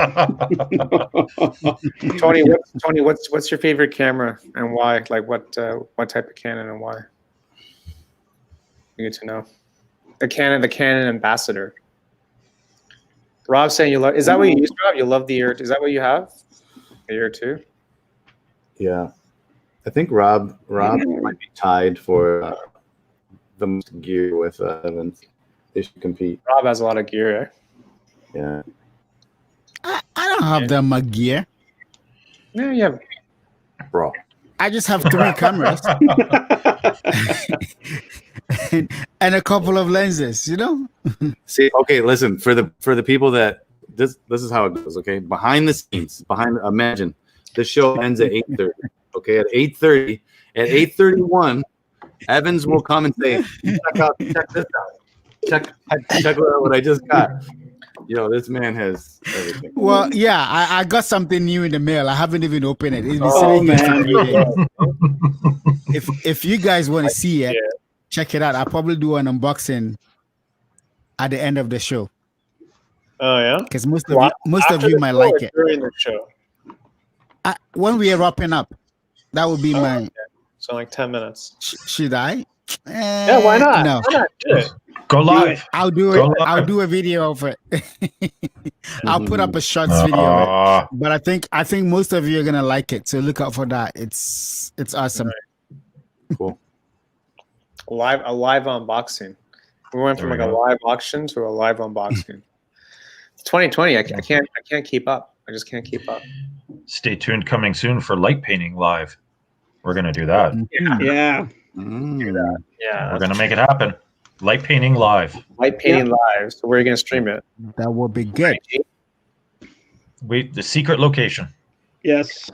Tony, what's your favorite camera and why? Like what type of Canon and why? You get to know the Canon Ambassador. Rob's saying you love. Is that what you use, Rob? You love the ear. Is that what you have? The ear too. Yeah, I think Rob might be tied for the most gear with Evans. They should compete. Rob has a lot of gear. Eh? Yeah. I don't have that much gear. Yeah, yeah. Bro. I just have 3 cameras and a couple of lenses, you know? See, okay, listen, for the people that this is how it goes, okay? Behind the scenes, imagine this show ends at 8:30. Okay, at 8:30, at 8:31, Evans will come and say, check this out. Check out what I just got. Yo, this man has everything. Well, yeah, I got something new in the mail. I haven't even opened it. It's been Oh, sitting here for man. 3 days. If you guys want to see it, check it out. I'll probably do an unboxing at the end of the show. Oh yeah. Because most of you might like it. During the show. When we are wrapping up, that would be my. Okay. So like 10 minutes. Should I? Yeah, why not? No. Why not? Do it. Go live. I'll do Go it. live. I'll do a video of it. I'll put up a shorts video of it. But I think most of you are gonna like it. So look out for that. It's awesome. Right. Cool. A live unboxing. We went from There like we a go. live auction to a live unboxing. 2020. I can't keep up. I just can't keep up. Stay tuned. Coming soon for light painting live. We're gonna do that. Yeah. Yeah. We're gonna make it happen. Light painting live. Light painting live. So where are you gonna stream it? That would be good. The secret location. Yes.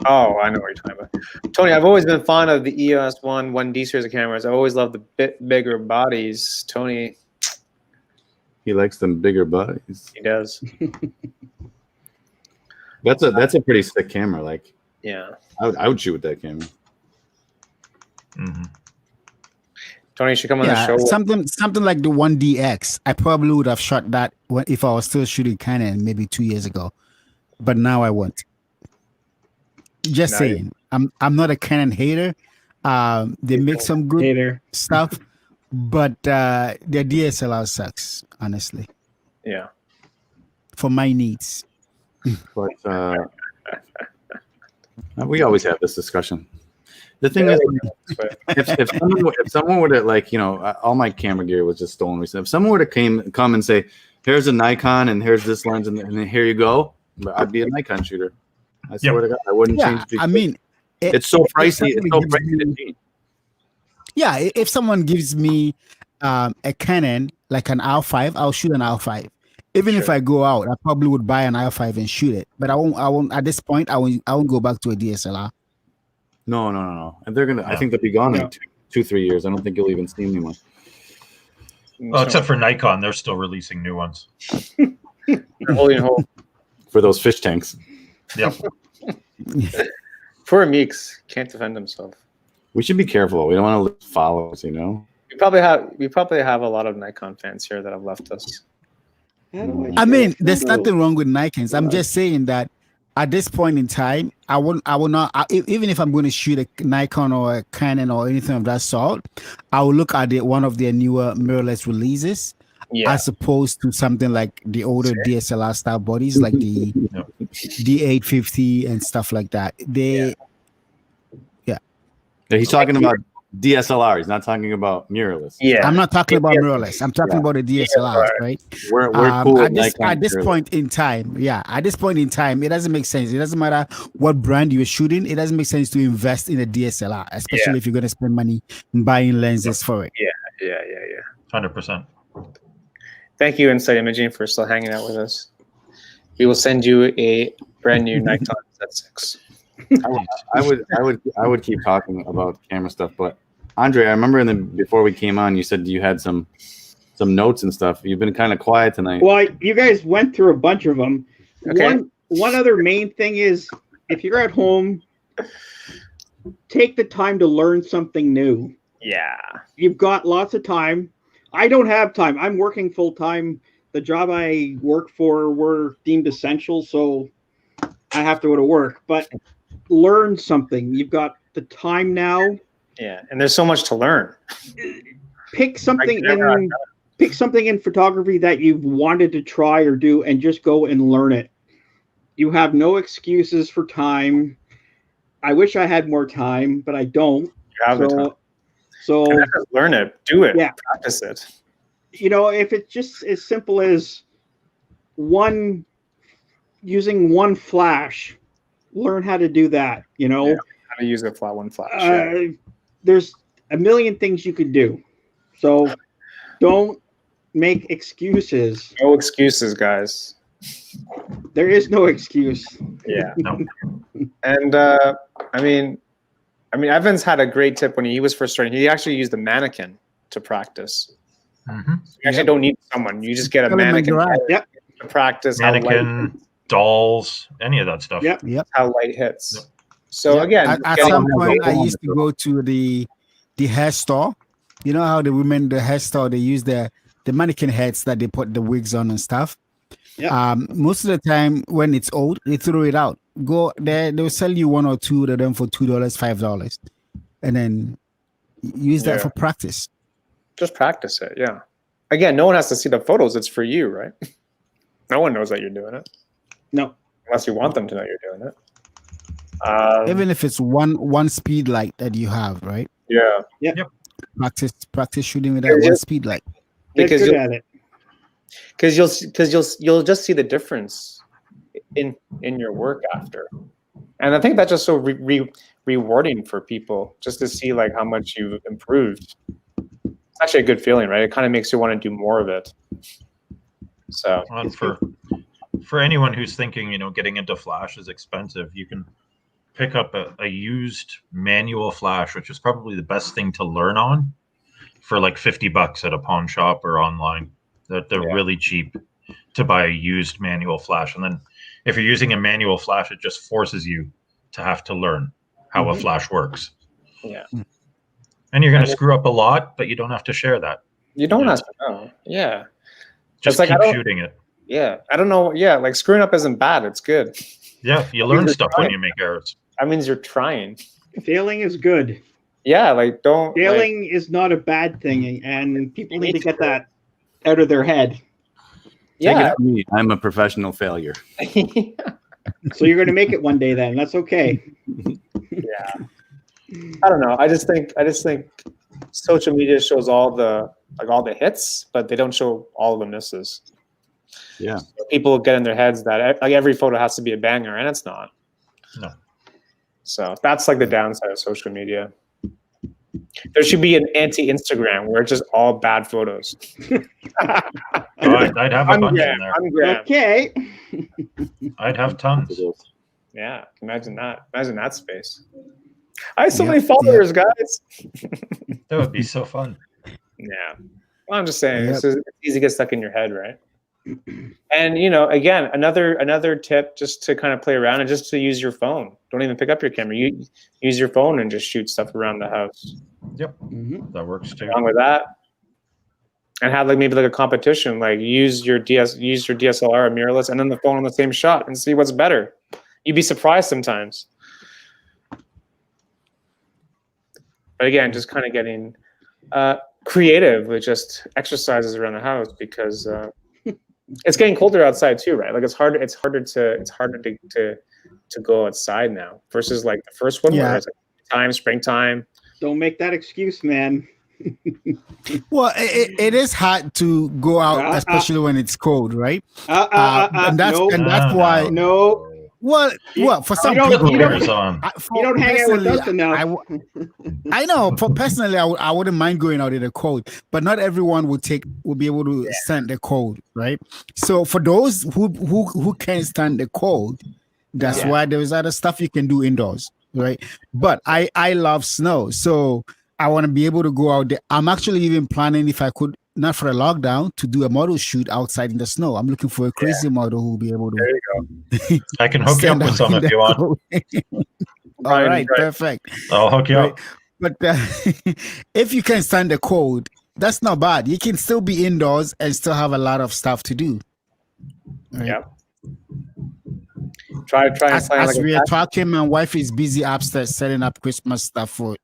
Oh, I know what you're talking about. Tony, I've always been fond of the EOS 1D series of cameras. I always loved the bit bigger bodies. Tony, He likes them bigger bodies. he does. That's a pretty sick camera. Like, Yeah. I would shoot with that camera. Mm-hmm. Tony, you should come on the show. Something like the 1DX. I probably would have shot that if I was still shooting Canon maybe 2 years ago, but now I won't. Just Now saying, I'm not a Canon hater. They make some good Hater. stuff, but their DSLR sucks, honestly, Yeah. for for my needs. But we always have this discussion. The thing is, if someone were to, like, you know, all my camera gear was just stolen recently. If someone were to come and say, here's a Nikon and here's this lens and here you go, I'd be a Nikon shooter. I swear to God, I wouldn't change. I mean, It's so pricey. It's so gives pricey to me- change. Yeah, if someone gives me a Canon like an R5, I'll shoot an R5. Even if I go out, I probably would buy an R5 and shoot it. But I won't. At this point, I won't go back to a DSLR. No. And they're gonna. I think they'll be gone in 2-3 years. I don't think you'll even see them anymore. Well, except for Nikon, they're still releasing new ones. Holy hole. For those fish tanks, Yep. Poor Meeks can't defend himself. we should be careful. We don't want to lose followers. You know. We probably have a lot of Nikon fans here that have left us. I mean, there's nothing wrong with Nikons. I'm just saying that at this point in time, I will not. Even if I'm going to shoot a Nikon or a Canon or anything of that sort, I will look at one of their newer mirrorless releases, as opposed to something like the older DSLR style bodies, like the D850 and stuff like that. He's talking about DSLR. He's not talking about mirrorless. Yeah. I'm not talking about mirrorless. I'm talking about the DSLR, right? We're cool with at this Nikon point in time, it doesn't make sense. It doesn't matter what brand you're shooting. It doesn't make sense to invest in a DSLR, especially if you're going to spend money buying lenses for it. Yeah. 100%. Thank you, Insight Imaging, for still hanging out with us. We will send you a brand new Nikon Z6. I would keep talking about camera stuff, but Andre, I remember before we came on, you said you had some notes and stuff. You've been kind of quiet tonight. Well, you guys went through a bunch of them. Okay. One other main thing is, if you're at home, take the time to learn something new. Yeah. You've got lots of time. I don't have time. I'm working full time. the job I work for, we're deemed essential, so I have to go to work. But learn something. You've got the time now. Yeah, and there's so much to learn. Pick something in photography that you've wanted to try or do, and just go and learn it. You have no excuses for time. I wish I had more time, but I don't. You have the time. So and just learn it, do it, Yeah. practice it. You know, if it's just as simple as using one flash, learn how to do that. You know, how to use one flash. There's a million things you could do. So don't make excuses. No excuses, guys. There is no excuse. Yeah. No. And I mean, Evans had a great tip when he was first starting. He actually used a mannequin to practice. Mm-hmm. You actually don't need someone. You just get a mannequin Yep. to practice Mannequin, dolls, any of that stuff. Yep. how light hits. Yep. So again, At some point, I used to go to the hair store. You know how the women, the hair store, they use the mannequin heads that they put the wigs on and stuff. Yeah. Most of the time, when it's old, they throw it out. Go there, they'll sell you one or two of them for $2, $5, and then use that for practice. just practice it. Yeah. Again, no one has to see the photos. It's for you, right? No one knows that you're doing it. No. Unless you want them to know you're doing it. Even if it's one speed light that you have, right? Yeah. Practice shooting with that one speed light. Get Because good at it. you'll just see the difference in your work after, and I think that's just so rewarding for people just to see like how much you've improved. It's actually a good feeling, right? It kind of makes you want to do more of it. So And for anyone who's thinking, getting into flash is expensive, you can pick up a used manual flash, which is probably the best thing to learn on, for like $50 at a pawn shop or online. They're really cheap to buy a used manual flash. And then if you're using a manual flash, it just forces you to have to learn how a flash works. yeah, And you're going to screw up a lot, but you don't have to share that. you don't have to know. Yeah, Just like, keep I don't- shooting it. yeah. I don't know. Yeah, like screwing up isn't bad. It's good. Yeah, you learn stuff when you make errors. That means you're trying. Failing is good. Yeah, like don't. Failing is not a bad thing, and people need to get that out of their head. Take it Yeah. from me. I'm a professional failure. So you're going to make it one day. Then that's okay. Yeah. I don't know. I just think social media shows all the hits, but they don't show all the misses. Yeah. People get in their heads that like every photo has to be a banger, and it's not. No. So that's like the downside of social media. There should be an anti-Instagram where it's just all bad photos. I'd have a bunch in there. Ungram. Okay. I'd have tons. Yeah, imagine that. Imagine that space. I have so many followers, guys. That would be so fun. Yeah. Well, I'm just saying, Yep. it's easy to get stuck in your head, right? And again, another tip just to kind of play around and just to use your phone. Don't even pick up your camera. You use your phone and just shoot stuff around the house. Yep, Mhm. that works too. Along with that, and have maybe a competition. Like use your DSLR or mirrorless, and then the phone on the same shot, and see what's better. You'd be surprised sometimes. But again, just kind of getting creative with just exercises around the house because it's getting colder outside too, right? Like it's harder to go outside now versus like the first one where it's like springtime. Don't make that excuse, man. Well, it is hard to go out, especially when it's cold, right? And that's why. No. Well, for some don't- people, you don't- on. You don't hang out with personally, us enough. I know. Personally, I wouldn't mind going out in the cold, but not everyone will be able to stand the cold, right? So for those who can't stand the cold, that's why there's other stuff you can do indoors, right? But I love snow, so I want to be able to go out there. I'm actually even planning, if I could, not for a lockdown, to do a model shoot outside in the snow. I'm looking for a crazy model who will be able to. There you go. I can hook you up with some if you want. All right, perfect. I'll hook you up. But if you can stand the cold, that's not bad. You can still be indoors and still have a lot of stuff to do. Right? Yeah. Try and As plan like we a are talking, my wife is busy upstairs setting up Christmas stuff for a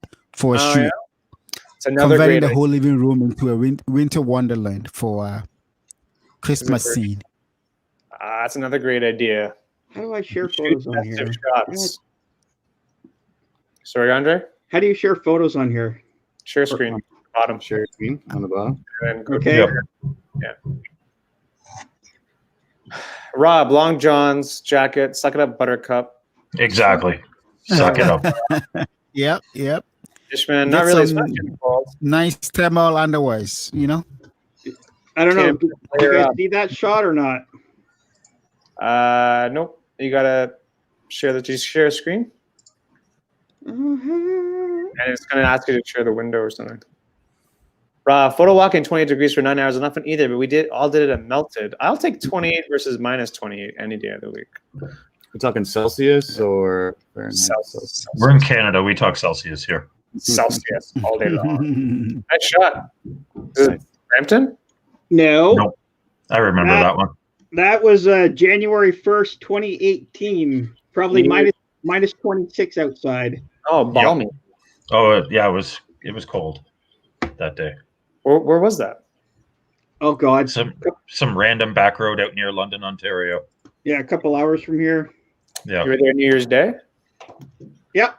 Oh, shoot. yeah. It's another Converting great the whole living room into a winter wonderland for Christmas Is it scene. That's another great idea. How do I share photos on here? Festive shots. Sorry, Andre? How do you share photos on here? Share screen. Bottom. Share screen on the bottom. And go Okay. Yep. Yeah. Rob, Long John's jacket, suck it up, Buttercup. Exactly. Suck it up. Yep. Fishman, Get not really some special. nice thermal underwears, you know? I don't know. Can't Did layer you guys up. see that shot or not? Nope. You gotta share share a screen? Uh-huh. And it's gonna ask you to share the window or something. Rob, photo walking 28 degrees for 9 hours is nothing either, but we did it at melted. I'll take 28 versus minus 28 any day of the week. We're talking Celsius or Fahrenheit? Celsius. We're in Canada. We talk Celsius here. Celsius all day long. Nice shot. Is it Brampton? No. Nope. I remember that one. That was January 1st, 2018. Probably minus 26 outside. Oh, balmy. Oh, yeah, it was cold that day. Where was that? Oh, God. Some random back road out near London, Ontario. Yeah, a couple hours from here. Yeah. You were there New Year's Day? Yeah.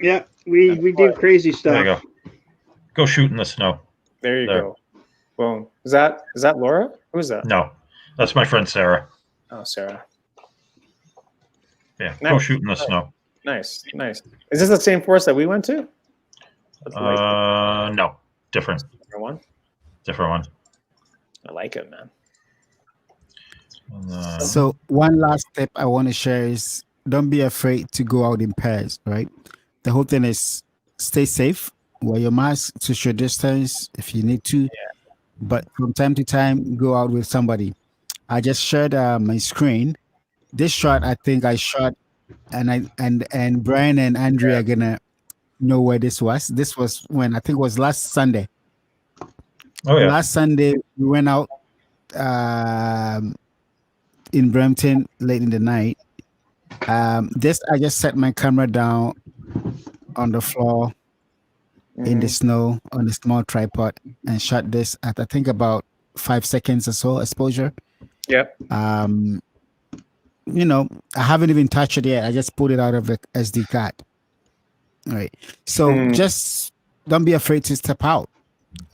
Yeah, we do crazy There you stuff. go. Go shoot in the snow. There you There. go. Boom. Is that Laura? Who is that? No, that's my friend Sarah. Oh, Sarah. Yeah, Nice. go shoot in the snow. Nice. Is this the same forest that we went to? No, different One. one. I like it, man. So one last tip I want to share is don't be afraid to go out in pairs, right? The whole thing is stay safe, wear your mask, social distance if you need to, but from time to time, go out with somebody. I just shared my screen. This shot, I think I shot, and Brian and Andre are gonna know where this was. This was when I think it was last Sunday. Oh yeah. Last Sunday we went out in Brampton late in the night. This I just set my camera down on the floor in the snow on a small tripod and shot this at I think about 5 seconds or so exposure. Yep. You know, I haven't even touched it yet. I just pulled it out of the SD card. All right. So just don't be afraid to step out.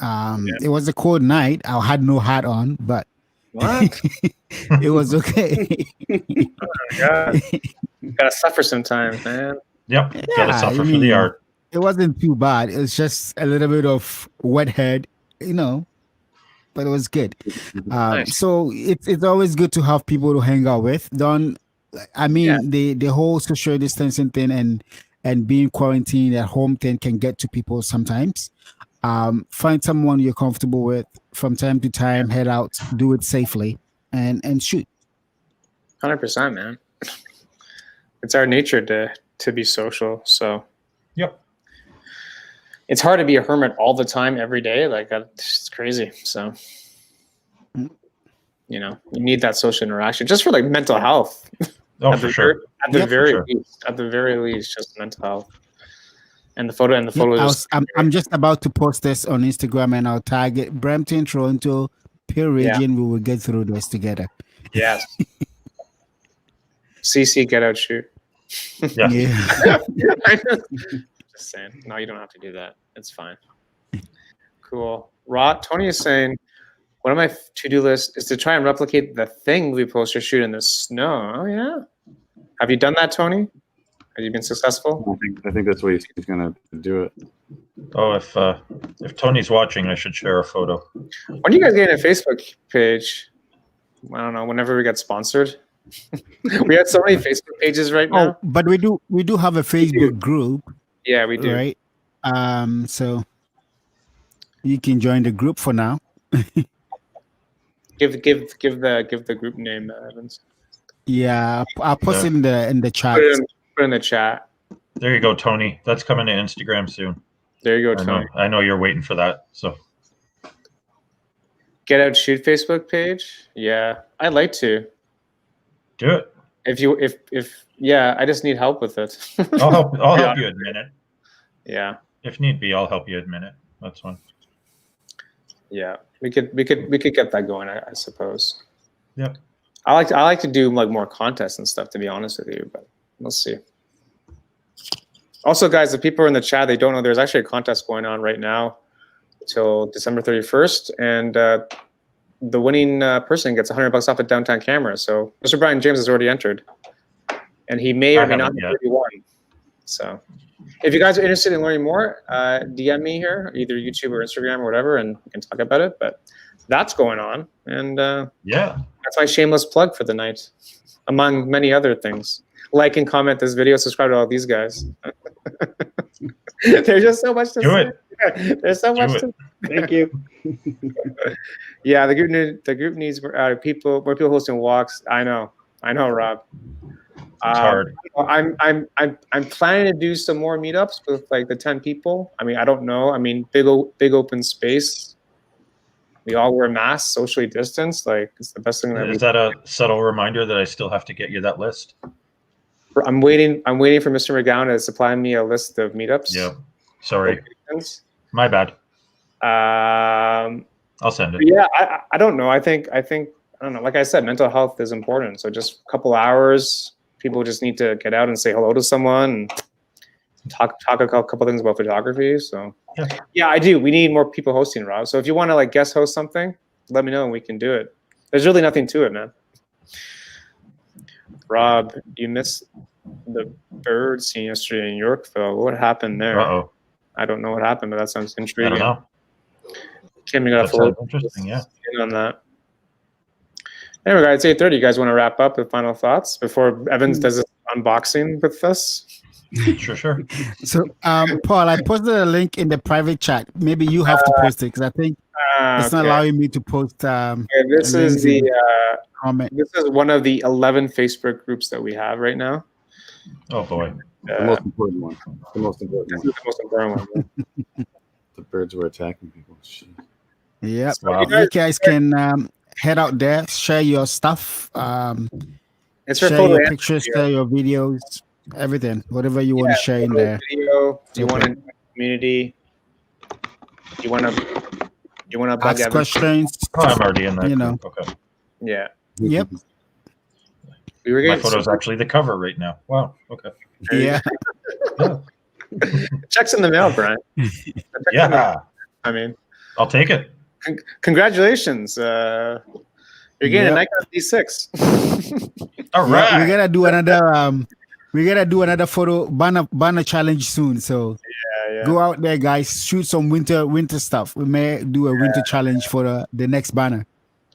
It was a cold night. I had no hat on, but What? it was okay. Oh my God. Gotta suffer sometimes, man. Yep. Yeah, Gotta suffer I for mean, the art. It wasn't too bad. It was just a little bit of wet head, you know, but it was good. Nice. So it's always good to have people to hang out with. The whole social distancing thing and being quarantined at home thing can get to people sometimes. Find someone you're comfortable with from time to time, head out, do it safely and shoot. 100%, man. It's our nature to be social. So Yep. it's hard to be a hermit all the time, every day. Like it's crazy. So, you know, you need that social interaction just for like mental health. Oh, for sure. At the Yep, very sure. least, just mental health. And the photos. I'm just about to post this on Instagram and I'll tag it Brampton, Toronto, Peel region. We will get through this together. Yes. CC, get out, shoot. Yeah. Yeah. Just saying. No, you don't have to do that. It's fine. Cool. Tony is saying, one of my to-do lists is to try and replicate the thing we post or shoot in the snow. Oh, yeah. Have you done that, Tony? Have you been successful? I think that's what he's gonna do it. Oh, if Tony's watching, I should share a photo. When are you guys getting a Facebook page? I don't know. Whenever we get sponsored. We have so many Facebook pages right now. Oh, but we do have a Facebook group. Yeah, we do. Right. So you can join the group for now. Give the group name, Evans. Yeah, I'll post it in the chat. Put it in the chat. There you go, Tony. That's coming to Instagram soon. There you go, Tony. I know you're waiting for that. So Get Out Shoot Facebook page. Yeah, I'd like to. Do it. If yeah, I just need help with it. I'll help you admin it. Yeah. If need be, I'll help you admin it. That's fine. Yeah, we could get that going, I suppose. Yep. I like to do like more contests and stuff, to be honest with you, but we'll see. Also, guys, the people in the chat, they don't know there's actually a contest going on right now till December 31st, and the winning person gets $100 off a downtown camera. So Mr. Brian James has already entered, and he may or may not have already won. So if you guys are interested in learning more, DM me here, either YouTube or Instagram or whatever, and we can talk about it. But that's going on, and yeah, that's my shameless plug for the night, among many other things. Like and comment this video, subscribe to all these guys. There's just so much to say. There's so much to Thank you. Yeah, the group needs more people hosting walks. I know, Rob. It's hard. I'm planning to do some more meetups with like the 10 people. I mean, I don't know. I mean, big open space. We all wear masks, socially distanced. Like, it's the best thing. Is that a subtle reminder that I still have to get you that list? I'm waiting for Mr. McGowan to supply me a list of meetups. Yeah. Sorry. My bad. I'll send it. Yeah, I don't know. I don't know. Like I said, mental health is important. So just a couple hours, people just need to get out and say hello to someone and talk a couple things about photography. So yeah, I do. We need more people hosting, Rob. So if you want to like guest host something, let me know and we can do it. There's really nothing to it, man. Rob, you missed the bird scene yesterday in Yorkville. What happened there? Uh-oh. I don't know what happened, but that sounds intriguing. I don't know. Kim, you got that sounds interesting, yeah. On that. Anyway, guys, it's 8:30. You guys want to wrap up with final thoughts before Evans does his unboxing with us? Sure. So, Paul, I posted a link in the private chat. Maybe you have to post it because I think it's not allowing me to post. This is the comment. This is one of the 11 Facebook groups that we have right now. Oh boy, the most important one. The most important one. The birds were attacking people. Shit. Yep. Wow. You guys can head out there, share your stuff. It's for share your pictures, share your videos, everything, whatever you want to share in there. Video. Do you want a community? You want to ask questions? Oh, I'm already in that. You know. Okay. Yeah. Yep. My photo's actually the cover right now. Wow. Okay. Yeah. Checks in the mail, Brian. Yeah. I mean, I'll take it. Congratulations. You're getting a Nikon D6. All right. We gotta do another. We gotta do another photo banner challenge soon. So go out there, guys. Shoot some winter stuff. We may do a winter challenge for the next banner.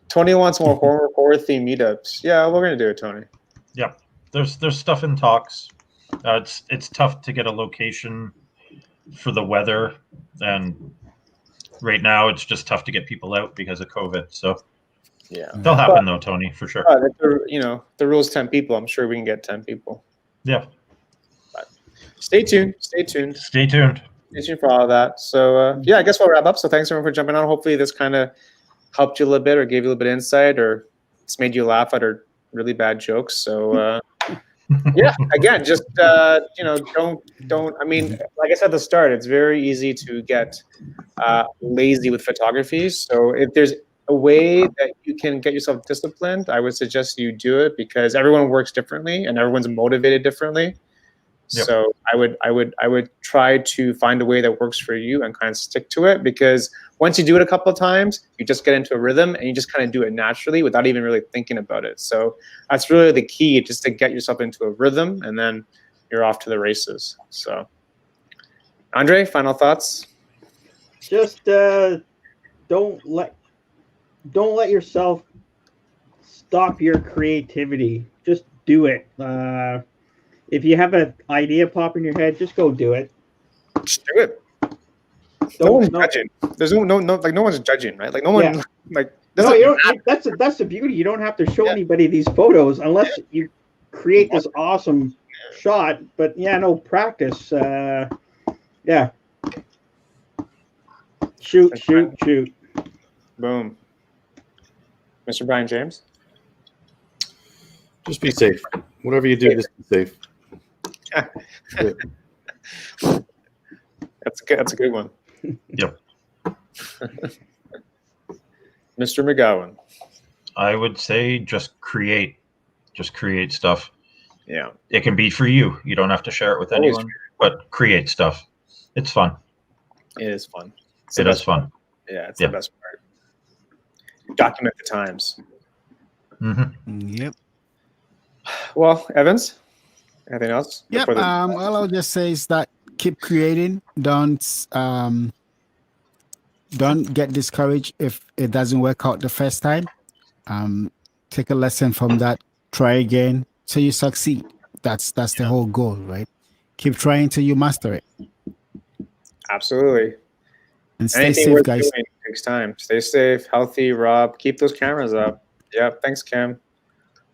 Tony wants more horror theme meetups. Yeah, we're gonna do it, Tony. Yeah, there's stuff in talks. It's tough to get a location for the weather, and right now it's just tough to get people out because of COVID. So yeah, they'll happen though, Tony, for sure. The rule's 10 people. I'm sure we can get 10 people. Yeah. But stay tuned. Stay tuned For all of that. So I guess we'll wrap up. So thanks everyone for jumping on. Hopefully this kind of helped you a little bit or gave you a little bit of insight or it's made you laugh at our really bad jokes. So again, just don't I mean, like I said at the start, it's very easy to get lazy with photography. So if there's a way that you can get yourself disciplined, I would suggest you do it because everyone works differently and everyone's motivated differently. Yep. So I would try to find a way that works for you and kind of stick to it because once you do it a couple of times, you just get into a rhythm and you just kind of do it naturally without even really thinking about it. So that's really the key, just to get yourself into a rhythm and then you're off to the races. So Andre, final thoughts? Just don't let yourself stop your creativity. Just do it. If you have an idea pop in your head, just go do it. Just do it. No one's judging. There's no one's judging, right? Like no one that's the beauty. You don't have to show anybody these photos unless you create this awesome shot. But practice. Shoot. Boom. Mr. Brian James? Just be safe. Whatever you do, just be safe. That's a good one. Yep. Mr. McGowan. I would say just create stuff. Yeah. It can be for you. You don't have to share it with Always anyone, but create stuff. It's fun. It is fun. It is fun. Yeah, it's the best part. Document the times. Yep. Well, Evans, anything else? Yep. All I'll just say is that keep creating. Don't get discouraged if it doesn't work out the first time. Take a lesson from that. Try again till you succeed. That's the whole goal, right? Keep trying till you master it. Absolutely. And stay Anything safe, worth guys. doing takes time. Stay safe, healthy. Rob, keep those cameras up. Yep. Thanks, Kim.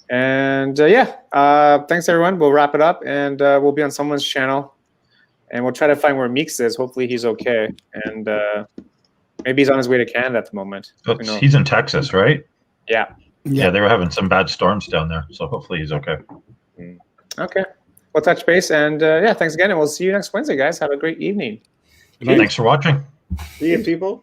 And thanks everyone. We'll wrap it up, and we'll be on someone's channel, and we'll try to find where Meeks is. Hopefully, he's okay, and maybe he's on his way to Canada at the moment. He's in Texas, right? Yeah. Yeah, they were having some bad storms down there, so hopefully he's okay. Okay. We'll touch base, and thanks again, and we'll see you next Wednesday, guys. Have a great evening. Thanks for watching. See you, people.